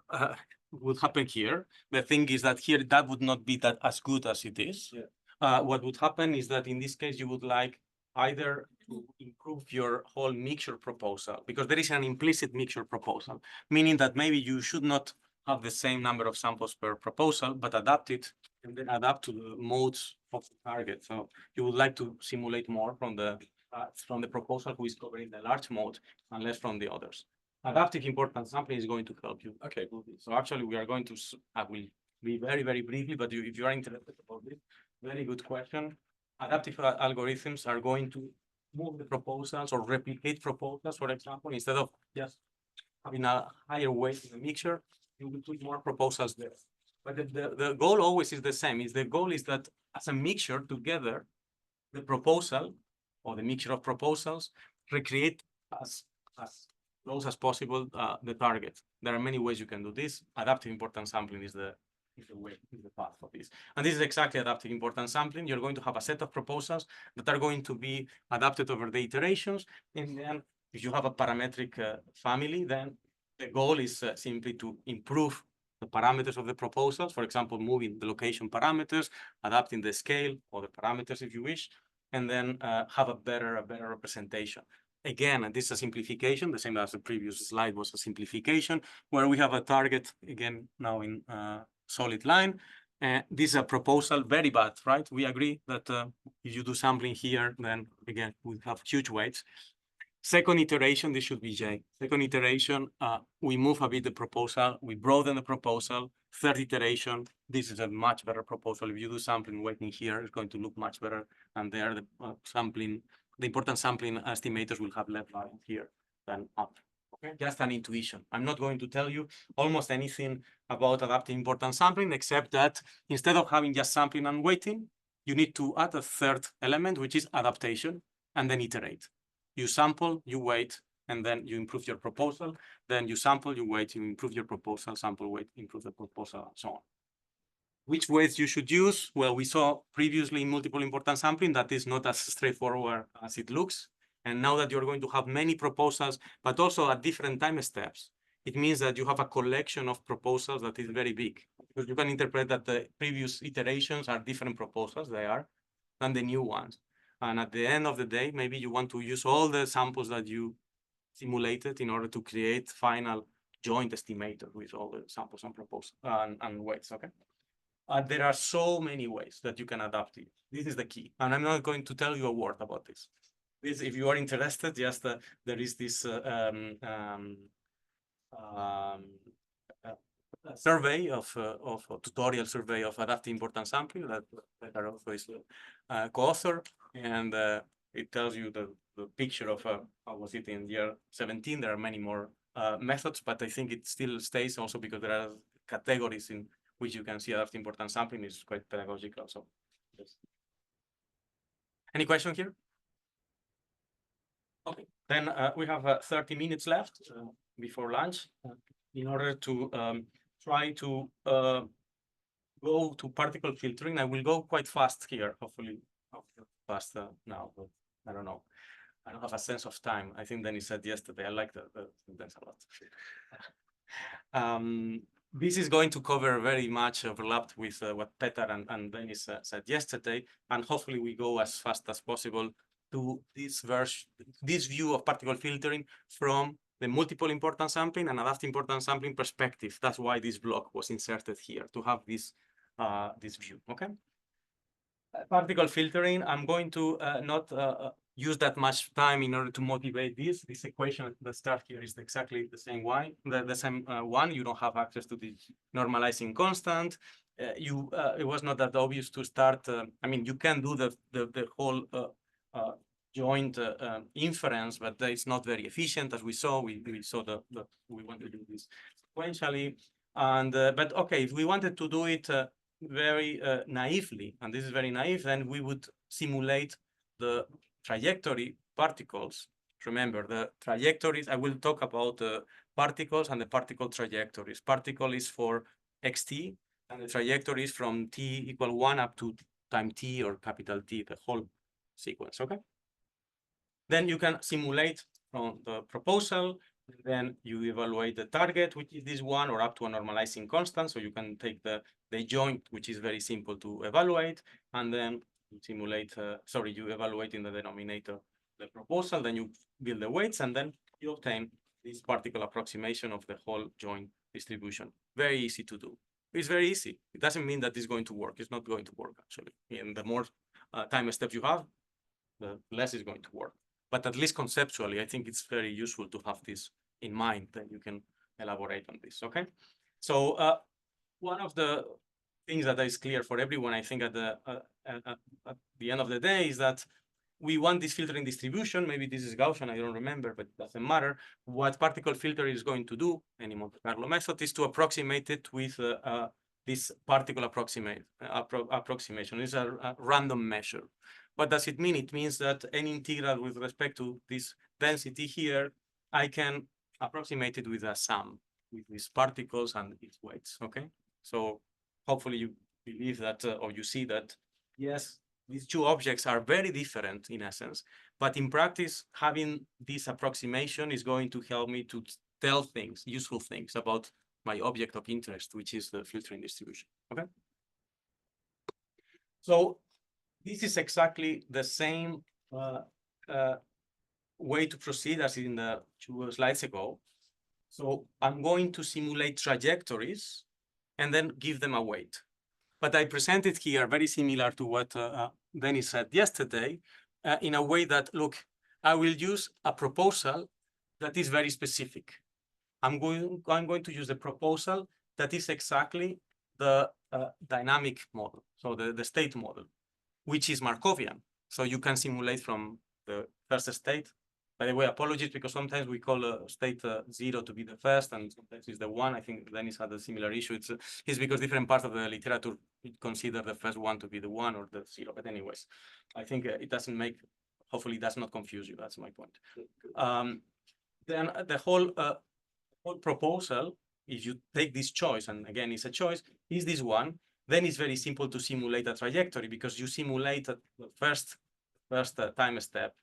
would happen here. The thing is that here that would not be that as good as it is. Yeah. What would happen is that in this case you would like either to improve your whole mixture proposal, because there is an implicit mixture proposal, meaning that maybe you should not have the same number of samples per proposal, but adapt it and then adapt to the modes of the target. So you would like to simulate more from the proposal who is covering the large mode and less from the others. Adaptive importance sampling is going to help you. Okay. So actually we are going to, I will be very, very briefly, but if you are interested about this, very good question. Adaptive algorithms are going to move the proposals or replicate proposals, for example, instead of just having a higher weight in the mixture, you will put more proposals there. But the goal always is the same. The goal is that as a mixture together, the proposal or the mixture of proposals, recreate as close as possible the target. There are many ways you can do this. Adaptive importance sampling is the way, is the path for this. And this is exactly adaptive importance sampling. You're going to have a set of proposals that are going to be adapted over the iterations. And then if you have a parametric family, then the goal is simply to improve the parameters of the proposals. For example, moving the location parameters, adapting the scale or the parameters if you wish, and then have a better representation. Again, and this is a simplification, the same as the previous slide was a simplification, where we have a target, again, now in solid line. This is a proposal, very bad, right? We agree that if you do sampling here, then again, we have huge weights. Second iteration, this should be J. Second iteration, we move a bit the proposal, we broaden the proposal. Third iteration, this is a much better proposal. If you do sampling weighting here, it's going to look much better. And there, the sampling, the important sampling estimators will have left variance here than up. Okay, just an intuition. I'm not going to tell you almost anything about adaptive importance sampling, except that instead of having just sampling and weighting, you need to add a third element, which is adaptation, and then iterate. You sample, you weight, and then you improve your proposal. Then you sample, you weight, you improve your proposal, sample, weight, improve the proposal, and so on. Which weights you should use? Well, we saw previously in multiple importance sampling that is not as straightforward as it looks. And now that you're going to have many proposals, but also at different time steps, it means that you have a collection of proposals that is very big. Because you can interpret that the previous iterations are different proposals, they are, than the new ones. And at the end of the day, maybe you want to use all the samples that you simulated in order to create final joint estimator with all the samples and proposals and weights, okay? There are so many ways that you can adapt it. This is the key. And I'm not going to tell you a word about this. If you are interested, just there is this survey of a tutorial survey of adaptive importance sampling that also is co-author, and it tells you the picture of how was it in year 17. There are many more methods, but I think it still stays also because there are categories in which you can see adaptive importance sampling is quite pedagogical. So, yes. Any question here? Okay, then we have 30 minutes left before lunch in order to try to go to particle filtering. I will go quite fast here, hopefully fast now, but I don't know. I don't have a sense of time. I think Dennis said yesterday, I like the sentence a lot. This is going to cover very much overlapped with what Petar and Dennis said yesterday, and hopefully we go as fast as possible to this view of particle filtering from the multiple importance sampling and adaptive importance sampling perspective. That's why this block was inserted here, to have this view, okay? Particle filtering, I'm going to not use that much time in order to motivate this. This equation at the start here is exactly the same one. The same one. You don't have access to the normalizing constant. It was not that obvious to start. I mean, you can do the whole joint inference, but it's not very efficient, as we saw. We saw we want to do this sequentially, and but okay, if we wanted to do it very naively, and this is very naive, then we would simulate the trajectory particles. Remember, the trajectories, I will talk about the particles and the particle trajectories. Particle is for xt, and the trajectory is from t equal 1 up to time t or capital T, the whole sequence, okay? Then you can simulate from the proposal, then you evaluate the target, which is this one, or up to a normalizing constant. So you can take the joint, which is very simple to evaluate, and then you simulate, you evaluate in the denominator the proposal, then you build the weights, and then you obtain this particle approximation of the whole joint distribution. Very easy to do. It's very easy. It doesn't mean that it's going to work. It's not going to work, actually. And the more time steps you have, the less it's going to work. But at least conceptually, I think it's very useful to have this in mind, that you can elaborate on this, okay? So one of the things that is clear for everyone, I think at the end of the day, is that we want this filtering distribution. Maybe this is Gaussian, I don't remember, but it doesn't matter. What particle filter is going to do, any Monte Carlo method, is to approximate it with this particle approximation. It's a random measure. What does it mean? It means that any integral with respect to this density here, I can approximate it with a sum with these particles and its weights, okay? So hopefully you believe that, or you see that, yes, these two objects are very different in essence, but in practice, having this approximation is going to help me to tell things, useful things about my object of interest, which is the filtering distribution, okay? So this is exactly the same way to proceed as in the 2 slides ago. So I'm going to simulate trajectories and then give them a weight. But I presented here very similar to what Dennis said yesterday, in a way that, look, I will use a proposal that is very specific. I'm going to use the proposal that is exactly the dynamic model, so the state model, which is Markovian. So you can simulate from the first state. By the way, apologies, because sometimes we call state 0 to be the first, and sometimes it's the 1. I think Dennis had a similar issue. It's because different parts of the literature consider the first one to be the 1 or the 0. But anyways, I think it doesn't make, hopefully it does not confuse you. That's my point. Then the whole proposal, if you take this choice, and again, it's a choice, is this one, then it's very simple to simulate a trajectory because you simulate the first time step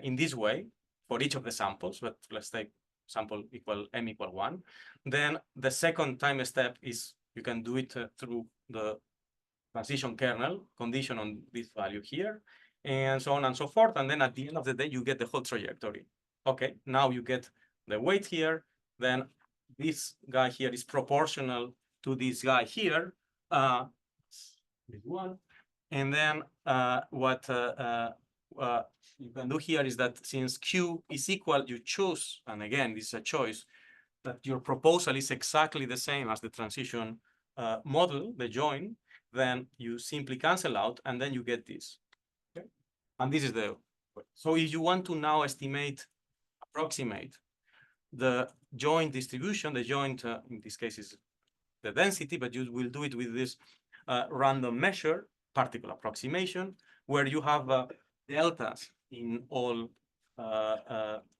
in this way for each of the samples, but let's take sample equal m equal 1. Then the second time step is you can do it through the transition kernel condition on this value here, and so on and so forth. And then at the end of the day, you get the whole trajectory. Okay, now you get the weight here, then this guy here is proportional to this guy here, this one. And then what you can do here is that since Q is equal, you choose, and again, this is a choice, that your proposal is exactly the same as the transition model, the join, then you simply cancel out, and then you get this. Okay? And this is the, so if you want to now approximate the joint distribution, the joint, in this case is the density, but you will do it with this random measure, particle approximation, where you have deltas in all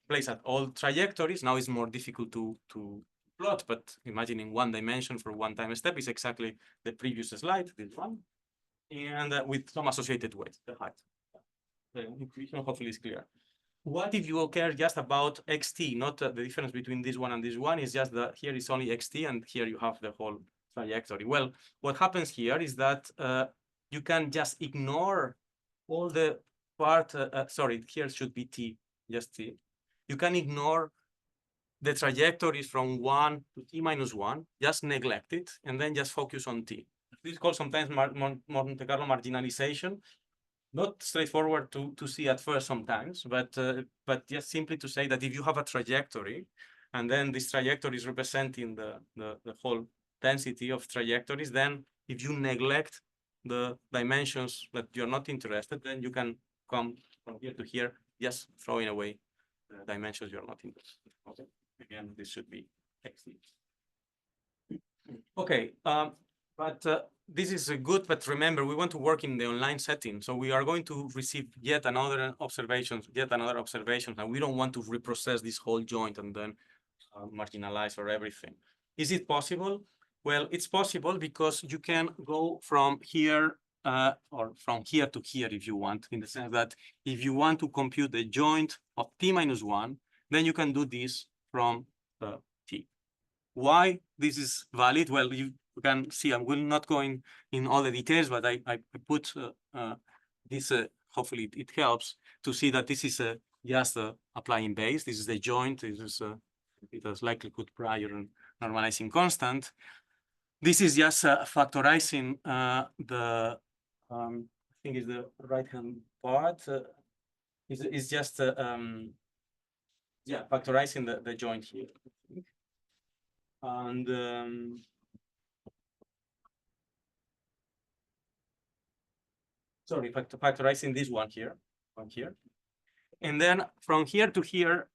place at all trajectories. Now it's more difficult to plot, but imagine in 1 dimension for one time step is exactly the previous slide, this one, and with some associated weight, the height. The equation hopefully is clear. What if you care just about xt, not the difference between this one and this one, is just that here is only xt and here you have the whole trajectory. Well, what happens here is that you can just ignore all the part, sorry, here should be t, just t. You can ignore the trajectories from 1 to t minus 1, just neglect it, and then just focus on t. This is called sometimes Monte Carlo marginalization. Not straightforward to see at first sometimes, but just simply to say that if you have a trajectory, and then this trajectory is representing the whole density of trajectories, then if you neglect the dimensions that you're not interested, then you can come from here to here, just throwing away the dimensions you're not interested. Okay, again, this should be xt. Okay, but this is good, but remember, we want to work in the online setting. So we are going to receive yet another observations, and we don't want to reprocess this whole joint and then marginalize or everything. Is it possible? Well, it's possible because you can go from here or from here to here if you want, in the sense that if you want to compute the joint of t minus 1, then you can do this from t. Why this is valid? Well, you can see, I will not go in all the details, but I put this, hopefully it helps to see that this is just applying base. This is the joint, this is it has likelihood prior and normalizing constant. This is just factorizing the, I think is the right-hand part, is just, yeah, factorizing the joint here. And sorry, factorizing this one here. And then from here to here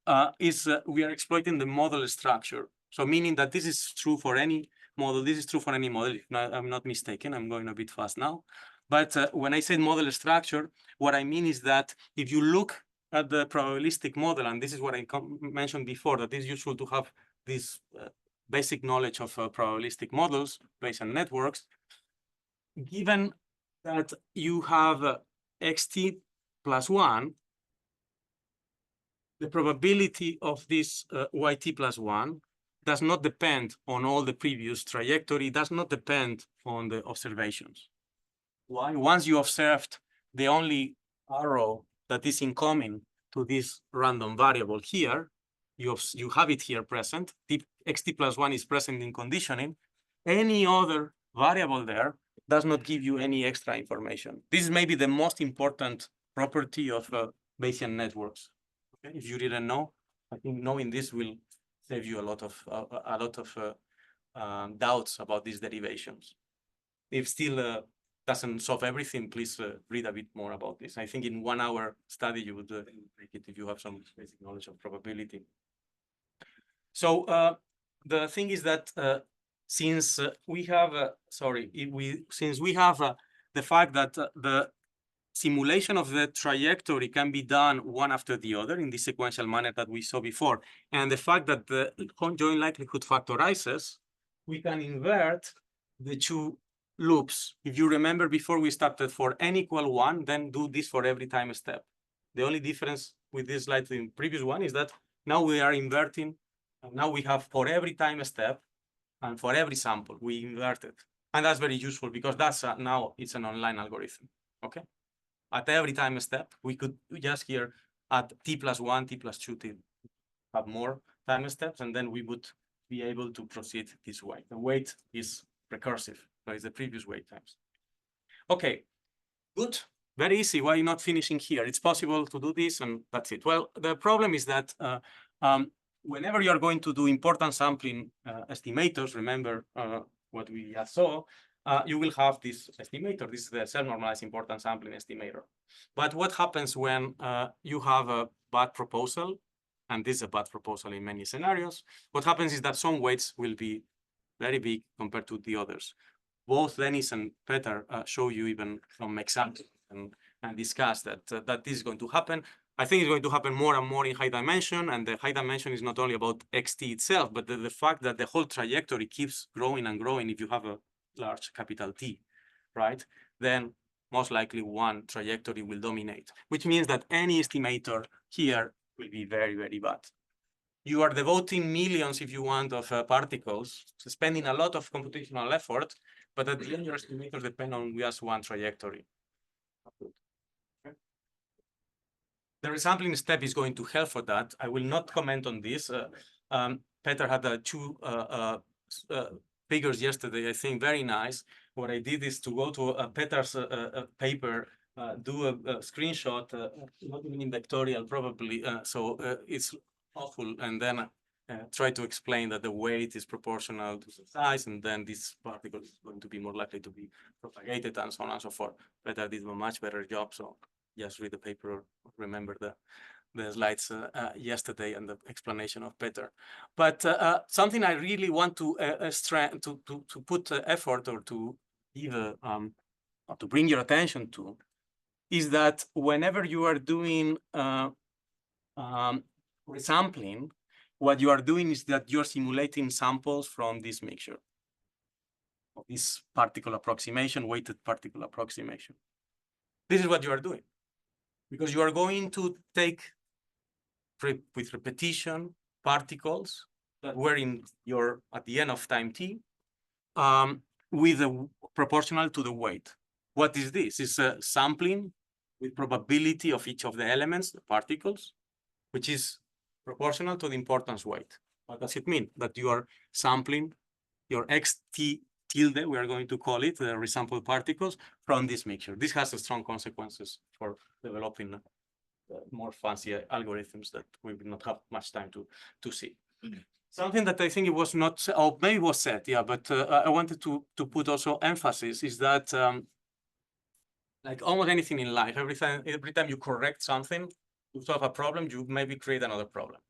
we are exploiting the model structure. So meaning that this is true for any model. This is true for any model. If I'm not mistaken, I'm going a bit fast now. But when I say model structure, what I mean is that if you look at the probabilistic model, and this is what I mentioned before, that it's useful to have this basic knowledge of probabilistic models, Bayesian networks, given that you have xt plus 1, the probability of this yt plus 1 does not depend on all the previous trajectory, does not depend on the observations. Why? Once you observed the only arrow that is incoming to this random variable here, you have it here present, xt plus 1 is present in conditioning, any other variable there does not give you any extra information. This is maybe the most important property of Bayesian networks. Okay? If you didn't know, I think knowing this will save you a lot of doubts about these derivations. If still doesn't solve everything, please read a bit more about this. I think in 1 hour study you would take it if you have some basic knowledge of probability. So the thing is that since we have the fact that the simulation of the trajectory can be done one after the other in the sequential manner that we saw before, and the fact that the conjoint likelihood factorizes, we can invert the two loops. If you remember before, we started for n equal 1, then do this for every time step. The only difference with this slide in previous one is that now we are inverting, and now we have for every time step and for every sample we inverted, and that's very useful because that's now it's an online algorithm. Okay, at every time step we could just here at t plus 1, t plus 2, have more time steps, and then we would be able to proceed this way. The weight is recursive, so it's the previous weight times. Okay, good, very easy. Why not finishing here? It's possible to do this, and that's it. Well, the problem is that whenever you are going to do importance sampling estimators, remember what we just saw, you will have this estimator. This is the self-normalized importance sampling estimator. But what happens when you have a bad proposal? And this is a bad proposal in many scenarios. What happens is that some weights will be very big compared to the others. Both Dennis and Peter show you even some examples and discuss that this is going to happen. I think it's going to happen more and more in high dimension, and the high dimension is not only about xt itself, but the fact that the whole trajectory keeps growing and growing if you have a large capital T, right? Then most likely one trajectory will dominate, which means that any estimator here will be very, very bad. You are devoting millions, if you want, of particles, spending a lot of computational effort, but at the end, your estimators depend on just one trajectory. Okay. The resampling step is going to help for that. I will not comment on this. Peter had two figures yesterday, I think, very nice. What I did is to go to Peter's paper, do a screenshot, not even in vectorial, probably. So it's awful, and then try to explain that the weight is proportional to the size, and then this particle is going to be more likely to be propagated, and so on and so forth. Peter did a much better job, so just read the paper or remember the slides yesterday and the explanation of Peter. But something I really want to put effort or to give or to bring your attention to is that whenever you are doing resampling, what you are doing is that you're simulating samples from this mixture, of this particle approximation, weighted particle approximation. This is what you are doing, because you are going to take with repetition particles that were in your at the end of time t with a proportional to the weight. What is this? It's a sampling with probability of each of the elements, the particles, which is proportional to the importance weight. What does it mean? That you are sampling your xt tilde, we are going to call it, the resampled particles, from this mixture. This has strong consequences for developing more fancy algorithms that we will not have much time to see. Something that I think it was not, or maybe was said, yeah, but I wanted to put also emphasis is that like almost anything in life, every time you correct something, to solve a problem, you maybe create another problem.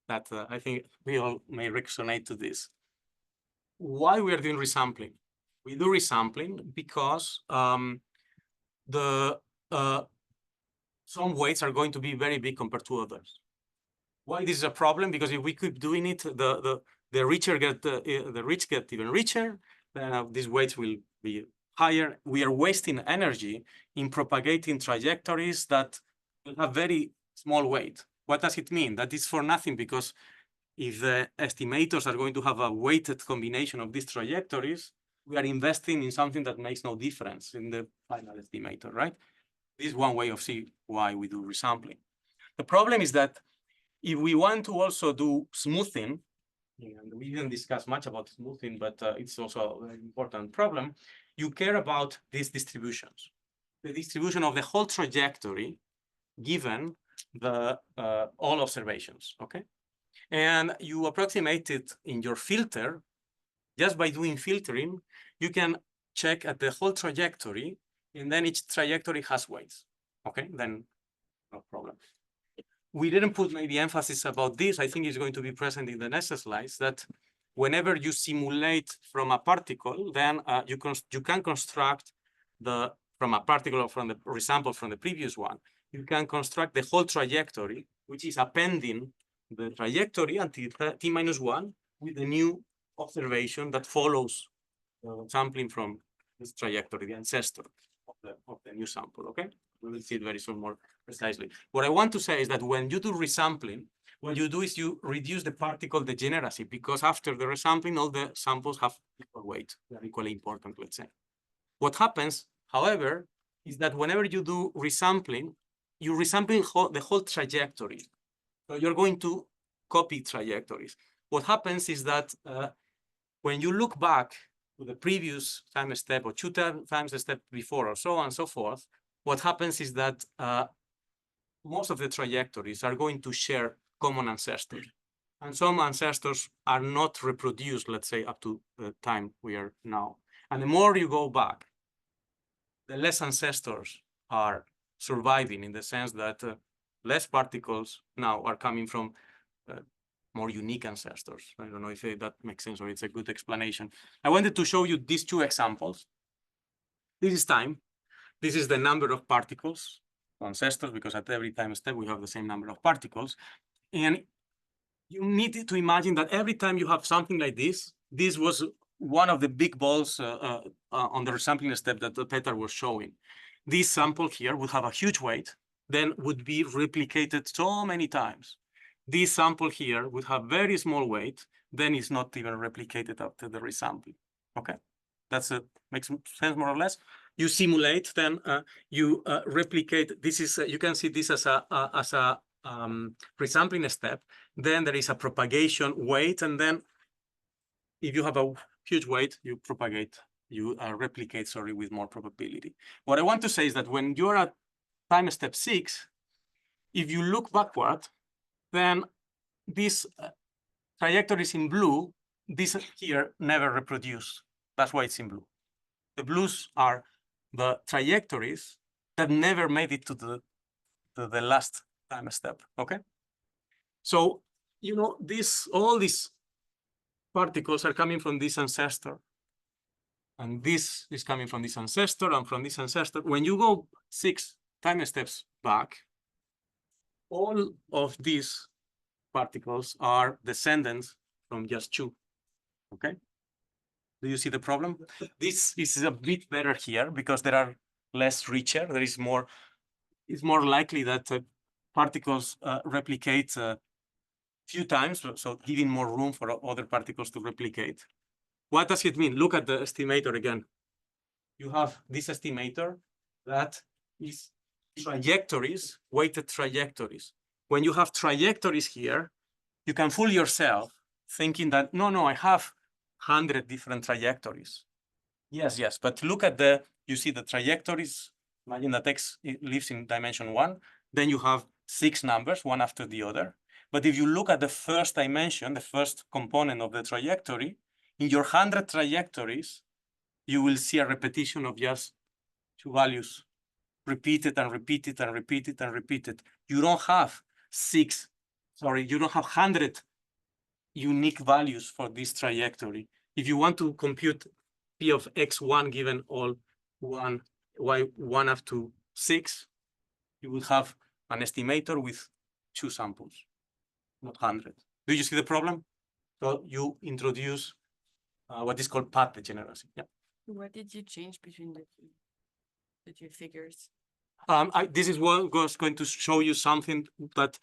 That I think we all may resonate to this. Why we are doing resampling? We do resampling because the some weights are going to be very big compared to others. Why this is a problem? Because if we keep doing it, the richer get the rich get even richer. Then these weights will be higher. We are wasting energy in propagating trajectories that will have very small weight. What does it mean? That is for nothing, because if the estimators are going to have a weighted combination of these trajectories, we are investing in something that makes no difference in the final estimator, right? This is one way of seeing why we do resampling. The problem is that if we want to also do smoothing, and we didn't discuss much about smoothing, but it's also a very important problem, you care about these distributions. The distribution of the whole trajectory given the all observations, okay? And you approximate it in your filter. Just by doing filtering, you can check at the whole trajectory, and then each trajectory has weights, okay? Then no problem. We didn't put maybe emphasis about this. I think it's going to be present in the next slides, that whenever you simulate from a particle, then you can construct from a particle or from the resample from the previous one, you can construct the whole trajectory, which is appending the trajectory until t-1 with the new observation that follows sampling from this trajectory, the ancestor of the new sample, okay? We will see it very soon more precisely. What I want to say is that when you do resampling, what you do is you reduce the particle degeneracy, because after the resampling, all the samples have equal weight. They're equally important, let's say. What happens, however, is that whenever you do resampling, you resample the whole trajectory. So you're going to copy trajectories. What happens is that when you look back to the previous time step or two times the step before, or so on and so forth, what happens is that most of the trajectories are going to share common ancestors. And some ancestors are not reproduced, let's say, up to the time we are now. And the more you go back, the less ancestors are surviving, in the sense that less particles now are coming from more unique ancestors. I don't know if that makes sense or it's a good explanation. I wanted to show you these two examples. This is time. This is the number of particles, ancestors, because at every time step we have the same number of particles. And you need to imagine that every time you have something like this was one of the big balls on the resampling step that Petar was showing. This sample here would have a huge weight, then would be replicated so many times. This sample here would have very small weight, then it's not even replicated after the resampling. Okay, that's makes sense more or less. You simulate, then you replicate. This is you can see this as a resampling step. Then there is a propagation weight, and then if you have a huge weight, you propagate, you replicate, sorry, with more probability. What I want to say is that when you're at time step 6, if you look backward, then these trajectories in blue, these here never reproduce. That's why it's in blue. The blues are the trajectories that never made it to the last time step, okay? So, you know, all these particles are coming from this ancestor. And this is coming from this ancestor and from this ancestor. When you go 6 time steps back, all of these particles are descendants from just 2, okay? Do you see the problem? This is a bit better here because there are less richer. There is more, it's more likely that particles replicate few times, so giving more room for other particles to replicate. What does it mean? Look at the estimator again. You have this estimator that is trajectories, weighted trajectories. When you have trajectories here, you can fool yourself thinking that, no, I have 100 different trajectories. Yes, but look at you see the trajectories. Imagine that X lives in dimension 1. Then you have 6 numbers, one after the other. But if you look at the first dimension, the first component of the trajectory, in your 100 trajectories, you will see a repetition of just 2 values, repeated and repeated and repeated and repeated. You don't have 100 unique values for this trajectory. If you want to compute P of x1 given all 1, y1 up to 6, you would have an estimator with 2 samples, not 100. Do you see the problem? So you introduce what is called path degeneracy. Yeah. What did you change between the two figures? This is what was going to show you something that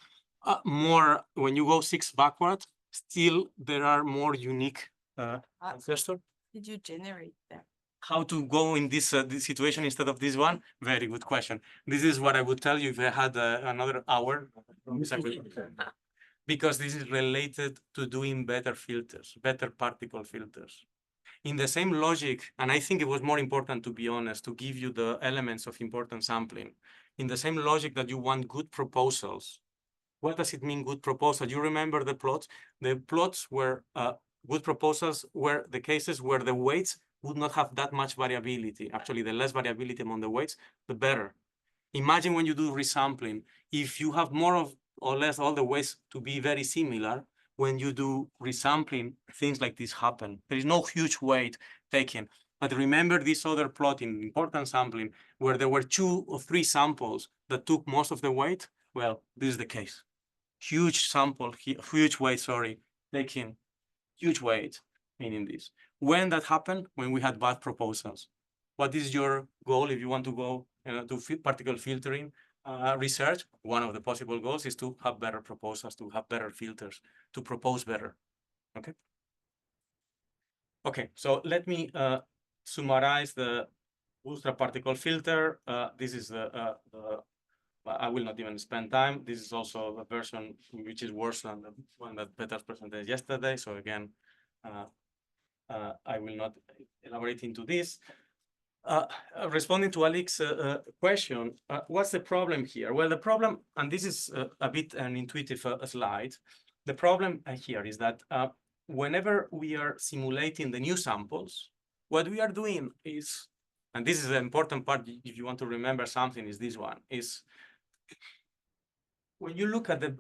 more, when you go 6 backward, still there are more unique ancestors. Did you generate that? How to go in this situation instead of this one? Very good question. This is what I would tell you if I had another hour. Because this is related to doing better filters, better particle filters. In the same logic, and I think it was more important, to be honest, to give you the elements of important sampling. In the same logic that you want good proposals. What does it mean, good proposal? You remember the plots? The plots were good proposals were the cases where the weights would not have that much variability. Actually, the less variability among the weights, the better. Imagine when you do resampling, if you have more of or less all the weights to be very similar, when you do resampling, things like this happen. There is no huge weight taken. But remember this other plot in important sampling, where there were 2 or 3 samples that took most of the weight? Well, this is the case. Huge sample, huge weight, taking huge weight, meaning this. When that happened? When we had bad proposals. What is your goal if you want to go to particle filtering research? One of the possible goals is to have better proposals, to have better filters, to propose better. Okay. Okay, so let me summarize the bootstrap particle filter. This is I will not even spend time. This is also a version which is worse than the one that Peter presented yesterday. So again, I will not elaborate into this. Responding to Alex's question, what's the problem here? Well, the problem, and this is a bit an intuitive slide, the problem here is that whenever we are simulating the new samples, what we are doing is, and this is the important part if you want to remember something, is this one, is when you look at the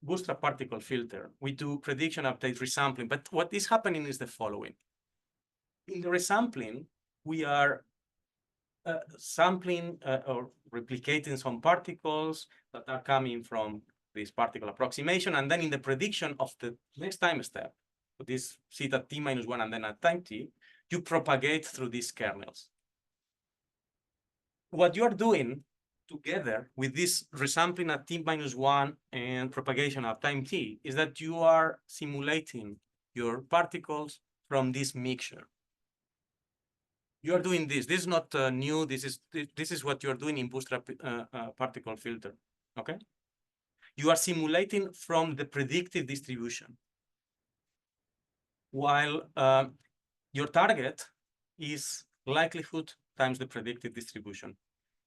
bootstrap particle filter, we do prediction, update, resampling, but what is happening is the following. In the resampling, we are sampling or replicating some particles that are coming from this particle approximation, and then in the prediction of the next time step, this seed at t-1 and then at time t, you propagate through these kernels. What you are doing together with this resampling at t-1 and propagation at time t is that you are simulating your particles from this mixture. You are doing this. This is not new. This is what you are doing in bootstrap particle filter. Okay. You are simulating from the predicted distribution, while your target is likelihood times the predicted distribution.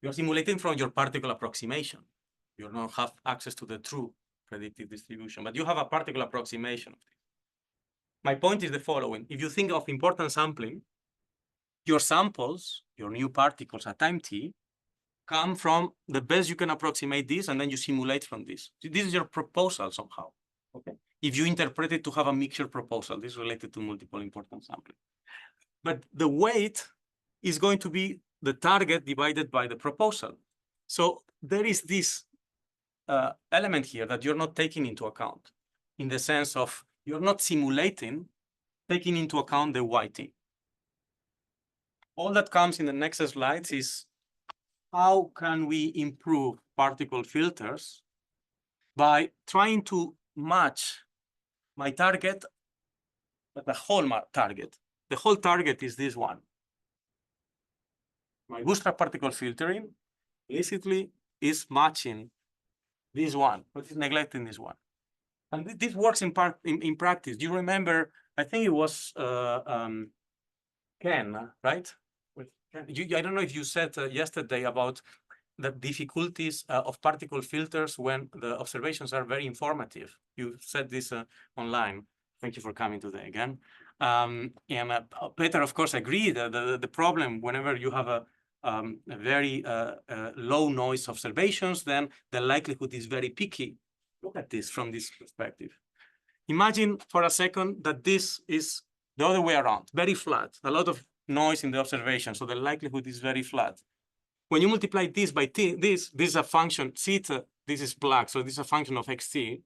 You are simulating from your particle approximation. You don't have access to the true predicted distribution, but you have a particle approximation of this. My point is the following. If you think of important sampling, your samples, your new particles at time t, come from the best you can approximate this, and then you simulate from this. This is your proposal somehow. Okay. If you interpret it to have a mixture proposal, this is related to multiple important sampling. But the weight is going to be the target divided by the proposal. So there is this element here that you're not taking into account, in the sense of you're not simulating, taking into account the YT. All that comes in the next slides is how can we improve particle filters by trying to match my target, but the whole target. The whole target is this one. My bootstrap particle filtering basically is matching this one, but it's neglecting this one. And this works in practice. Do you remember, I think it was Ken, right? I don't know if you said yesterday about the difficulties of particle filters when the observations are very informative. You said this online. Thank you for coming today again. And Peter, of course, agreed that the problem whenever you have a very low noise observations, then the likelihood is very picky. Look at this from this perspective. Imagine for a second that this is the other way around, very flat, a lot of noise in the observation. So the likelihood is very flat. When you multiply this by this is a function, theta, this is black, so this is a function of xt.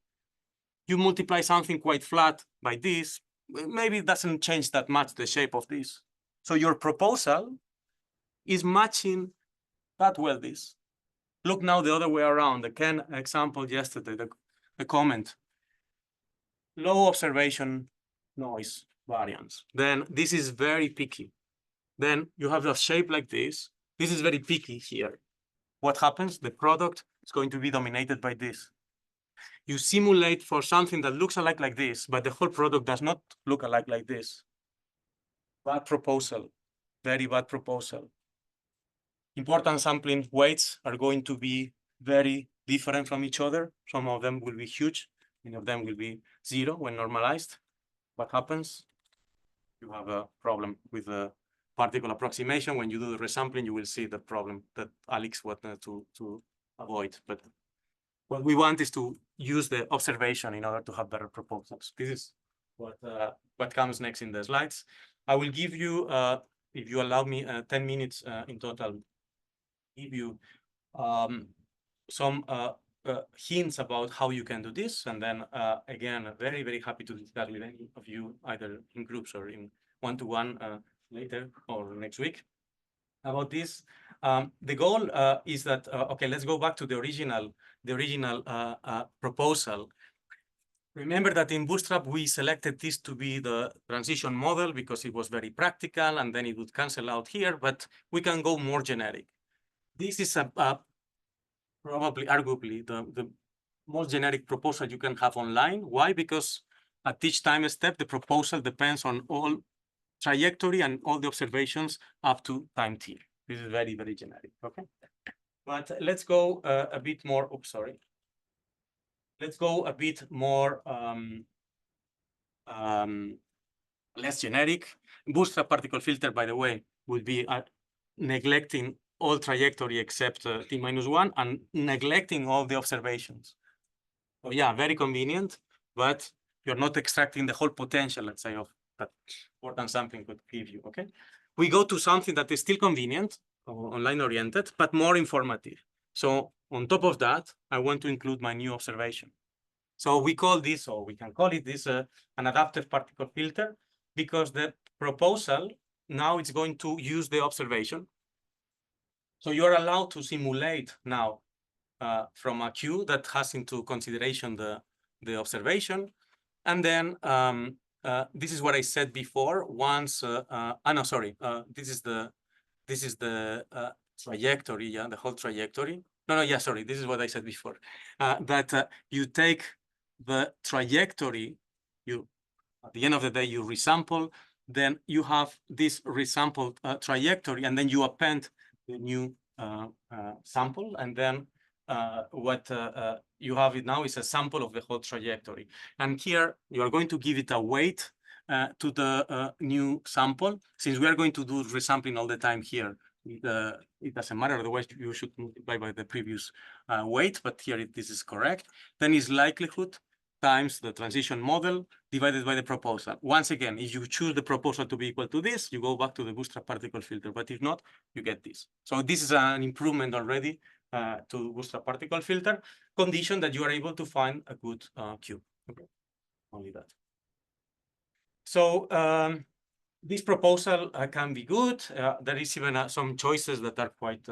You multiply something quite flat by this, maybe it doesn't change that much the shape of this. So your proposal is matching that well this. Look now the other way around, the Ken example yesterday, the comment. Low observation noise variance. Then this is very picky. Then you have a shape like this. This is very picky here. What happens? The product is going to be dominated by this. You simulate for something that looks alike like this, but the whole product does not look alike like this. Bad proposal, very bad proposal. Important sampling weights are going to be very different from each other. Some of them will be huge, many of them will be zero when normalized. What happens? You have a problem with the particle approximation. When you do the resampling, you will see the problem that Alex wanted to avoid. But what we want is to use the observation in order to have better proposals. This is what comes next in the slides. I will give you, if you allow me, 10 minutes in total, give you some hints about how you can do this. And then again, very, very happy to discuss with any of you, either in groups or in one-to-one later or next week about this. The goal is that, okay, let's go back to the original proposal. Remember that in Bootstrap, we selected this to be the transition model because it was very practical and then it would cancel out here, but we can go more generic. This is probably, arguably, the most generic proposal you can have online. Why? Because at each time step, the proposal depends on all trajectory and all the observations up to time t. This is very, very generic, okay? But let's go a bit more, oops, sorry. Let's go a bit more less generic. Bootstrap particle filter, by the way, would be neglecting all trajectory except t-1 and neglecting all the observations. So yeah, very convenient, but you're not extracting the whole potential, let's say, of that important sampling could give you, okay? We go to something that is still convenient, online oriented, but more informative. So on top of that, I want to include my new observation. So we call this, or we can call it this, an adaptive particle filter, because the proposal now it's going to use the observation. So you're allowed to simulate now from a queue that has into consideration the observation. And then this is what I said before. Once, no, sorry, this is the trajectory, yeah, the whole trajectory. No, yeah, sorry, this is what I said before. That you take the trajectory, at the end of the day, you resample, then you have this resampled trajectory, and then you append the new sample, and then what you have it now is a sample of the whole trajectory. And here you are going to give it a weight to the new sample. Since we are going to do resampling all the time here, it doesn't matter, otherwise you should multiply by the previous weight, but here this is correct. Then is likelihood times the transition model divided by the proposal. Once again, if you choose the proposal to be equal to this, you go back to the Bootstrap particle filter, but if not, you get this. So this is an improvement already to Bootstrap particle filter, condition that you are able to find a good cube. Okay, only that. So this proposal can be good. There is even some choices that are quite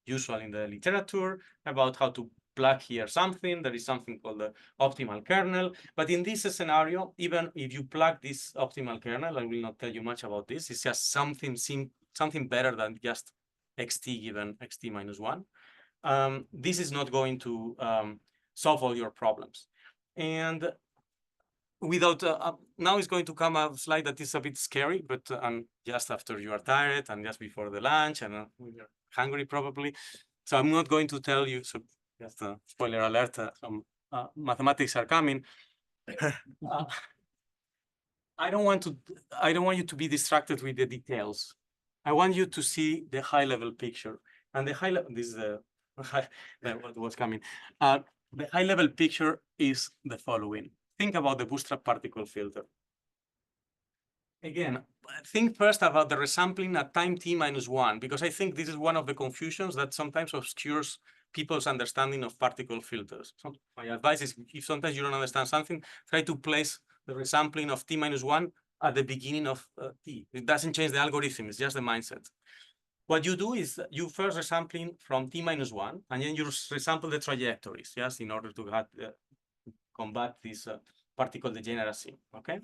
usual in the literature about how to plug here something. There is something called the optimal kernel. But in this scenario, even if you plug this optimal kernel, I will not tell you much about this. It's just something better than just xt given xt-1. This is not going to solve all your problems. And without now is going to come a slide that is a bit scary, but just after you are tired and just before the lunch and you're hungry probably. So I'm not going to tell you. So just a spoiler alert: some mathematics are coming. I don't want you to be distracted with the details. I want you to see the high-level picture. And the this is what was coming. The high-level picture is the following. Think about the Bootstrap particle filter. again, think first about the resampling at time t minus 1, because I think this is one of the confusions that sometimes obscures people's understanding of particle filters. So my advice is, if sometimes you don't understand something, try to place the resampling of t minus 1 at the beginning of t. It doesn't change the algorithm, it's just the mindset. What you do is you first resampling from t minus 1, and then you resample the trajectories, yes, in order to combat this particle degeneracy, okay?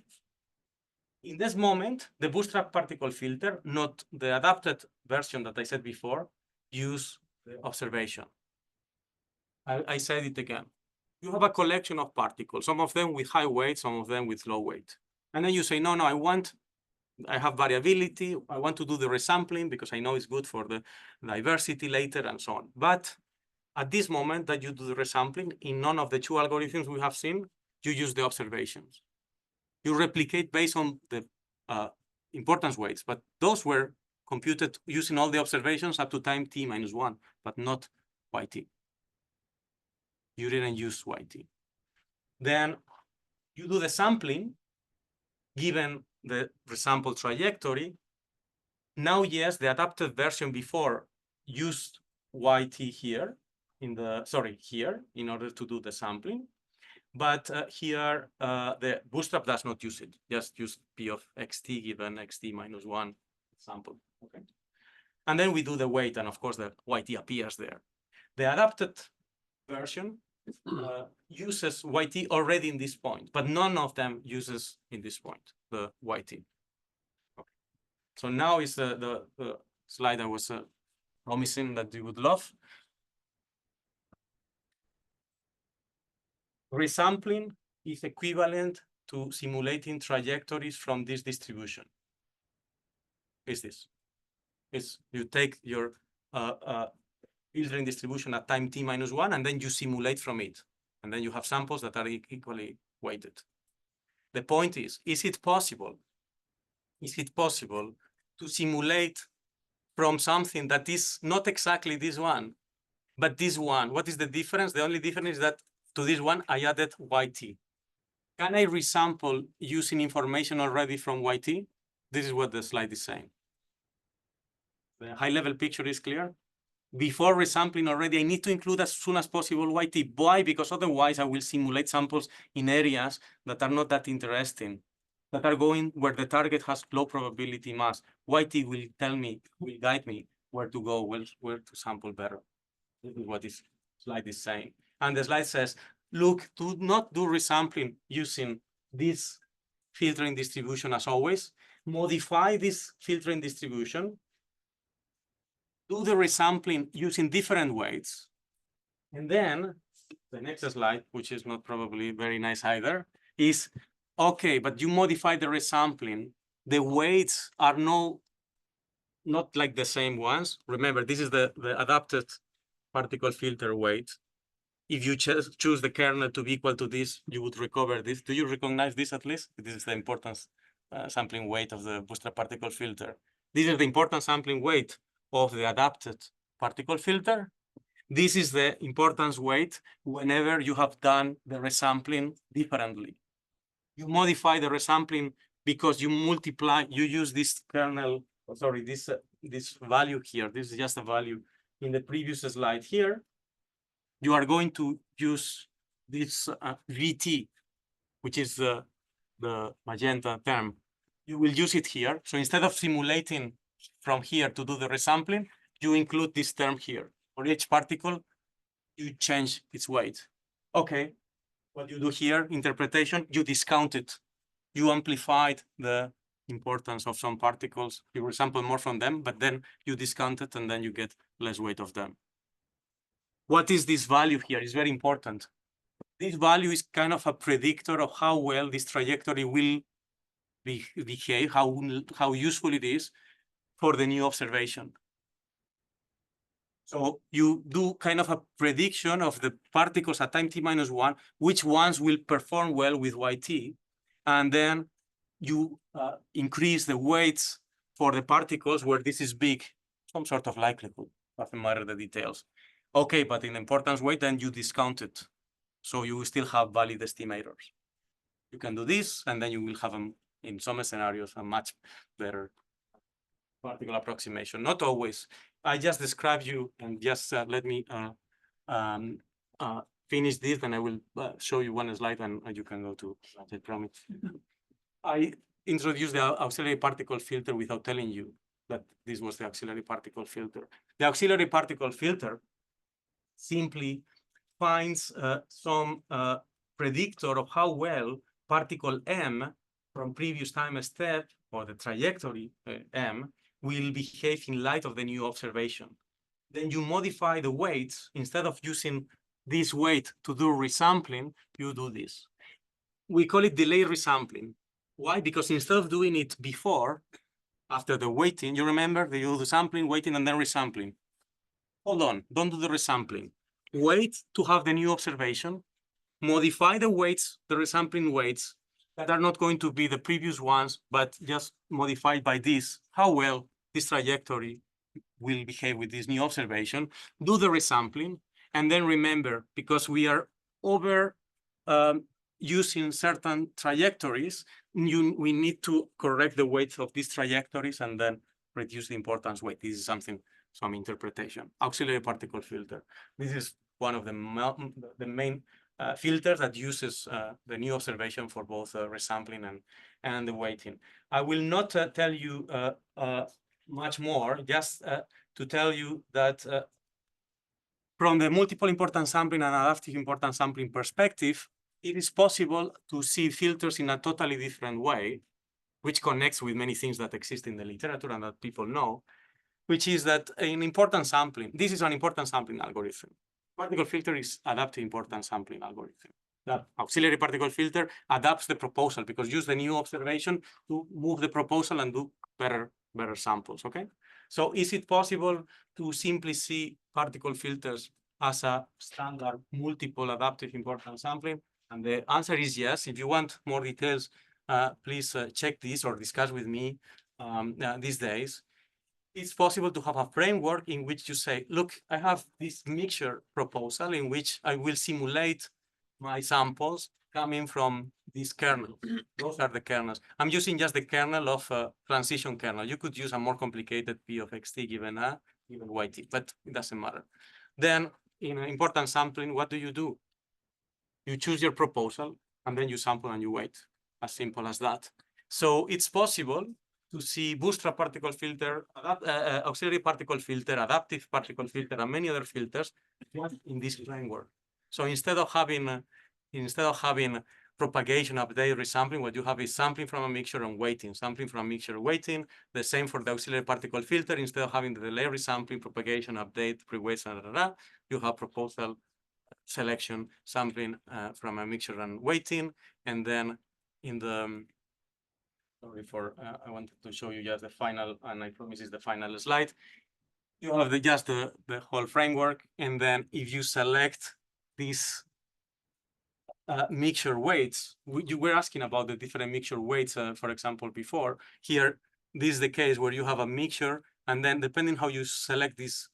In this moment, the bootstrap particle filter, not the adapted version that I said before, use the observation. I said it again. You have a collection of particles, some of them with high weight, some of them with low weight. And then you say, no, I have variability. I want to do the resampling because I know it's good for the diversity later and so on. But at this moment that you do the resampling, in none of the two algorithms we have seen, you use the observations. You replicate based on the importance weights, but those were computed using all the observations up to time t minus 1, but not yt. You didn't use yt. Then you do the sampling given the resample trajectory. Now, yes, the adapted version before used yt here here in order to do the sampling. But here, the bootstrap does not use it, just use p of xt given xt minus 1 sample. Okay. And then we do the weight, and of course, the yt appears there. The adapted version uses yt already in this point, but none of them uses in this point the yt. Okay. So now is the slide I was promising that you would love. Resampling is equivalent to simulating trajectories from this distribution. Is this? It's you take your filtering distribution at time t minus 1, and then you simulate from it. And then you have samples that are equally weighted. The point is it possible? Is it possible to simulate from something that is not exactly this one, but this one? What is the difference? The only difference is that to this one, I added yt. Can I resample using information already from yt? This is what the slide is saying. The high-level picture is clear. Before resampling already, I need to include as soon as possible yt. Why? Because otherwise I will simulate samples in areas that are not that interesting, that are going where the target has low probability mass. Yt will tell me, will guide me where to go, where to sample better. This is what this slide is saying. And the slide says, look, do not do resampling using this filtering distribution as always. Modify this filtering distribution. Do the resampling using different weights. And then the next slide, which is not probably very nice either, is, okay, but you modify the resampling. The weights are not like the same ones. Remember, this is the adapted particle filter weight. If you choose the kernel to be equal to this, you would recover this. Do you recognize this at least? This is the importance sampling weight of the bootstrap particle filter. This is the importance sampling weight of the adapted particle filter. This is the importance weight whenever you have done the resampling differently. You modify the resampling because you use this kernel, sorry, this value here. This is just a value in the previous slide here. You are going to use this VT, which is the magenta term. You will use it here. So instead of simulating from here to do the resampling, you include this term here. For each particle, you change its weight. Okay, what you do here, interpretation, you discount it. You amplified the importance of some particles. You resample more from them, but then you discount it and then you get less weight of them. What is this value here? It's very important. This value is kind of a predictor of how well this trajectory will behave, how useful it is for the new observation. So you do kind of a prediction of the particles at time t minus 1, which ones will perform well with yt, and then you increase the weights for the particles where this is big, some sort of likelihood, doesn't matter the details. Okay, but in importance weight, then you discount it. So you will still have valid estimators. You can do this, and then you will have in some scenarios, a much better particle approximation. Not always. I just described you, and just let me um, finish this, and I will show you one slide, and you can go to, I promise. I introduced the auxiliary particle filter without telling you that this was the auxiliary particle filter. The auxiliary particle filter simply finds some predictor of how well particle M from previous time step, or the trajectory M, will behave in light of the new observation. Then you modify the weights. Instead of using this weight to do resampling, you do this. We call it delay resampling. Why? Because instead of doing it before, after the weighting, you remember that you do the sampling, weighting, and then resampling. Hold on, don't do the resampling. Wait to have the new observation, modify the weights, the resampling weights, that are not going to be the previous ones, but just modified by this, how well this trajectory will behave with this new observation. Do the resampling, and then remember, because we are over using certain trajectories, we need to correct the weights of these trajectories and then reduce the importance weight. This is some interpretation. Auxiliary particle filter. This is one of the main filters that uses the new observation for both resampling and the weighting. I will not tell you much more, just to tell you that from the multiple importance sampling and adaptive importance sampling perspective, it is possible to see filters in a totally different way, which connects with many things that exist in the literature and that people know, which is that in importance sampling, this is an importance sampling algorithm. Particle filter is adaptive importance sampling algorithm. The auxiliary particle filter adapts the proposal because use the new observation to move the proposal and do better samples, okay? So is it possible to simply see particle filters as a standard multiple adaptive importance sampling? And the answer is yes. If you want more details, please check this or discuss with me these days. It's possible to have a framework in which you say, look, I have this mixture proposal in which I will simulate my samples coming from this kernel. Those are the kernels. I'm using just the kernel of a transition kernel. You could use a more complicated P of xt given yt, but it doesn't matter. Then in importance sampling, what do? You choose your proposal, and then you sample and you wait. As simple as that. So it's possible to see bootstrap particle filter, auxiliary particle filter, adaptive particle filter, and many other filters in this framework. So instead of having propagation, update, resampling, what you have is sampling from a mixture and waiting, sampling from a mixture, waiting. The same for the auxiliary particle filter. Instead of having the delay resampling, propagation, update, pre-weights, you have proposal, selection, sampling from a mixture and waiting. And then in the sorry for, I wanted to show you just the final, and I promise it's the final slide. You have just the whole framework. And then if you select these mixture weights, you were asking about the different mixture weights, for example, before. Here, this is the case where you have a mixture, and then depending how you select these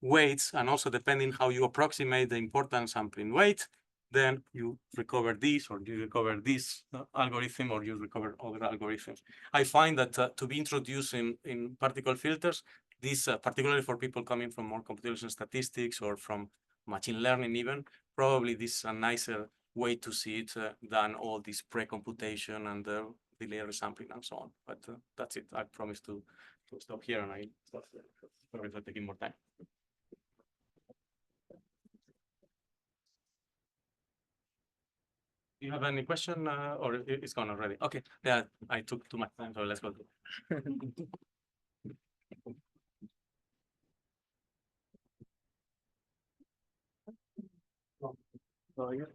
weights, and also depending how you approximate the importance sampling weight, then you recover this, or you recover this algorithm, or you recover other algorithms. I find that to be introduced in particle filters, this particularly for people coming from more computational statistics or from machine learning even, probably this is a nicer way to see it than all this pre-computation and the delay resampling and so on. But that's it. I promise to stop here, and I stop there. Sorry for taking more time. Do you have any question, or it's gone already? Okay, yeah, I took too much time, so let's go. So, yeah.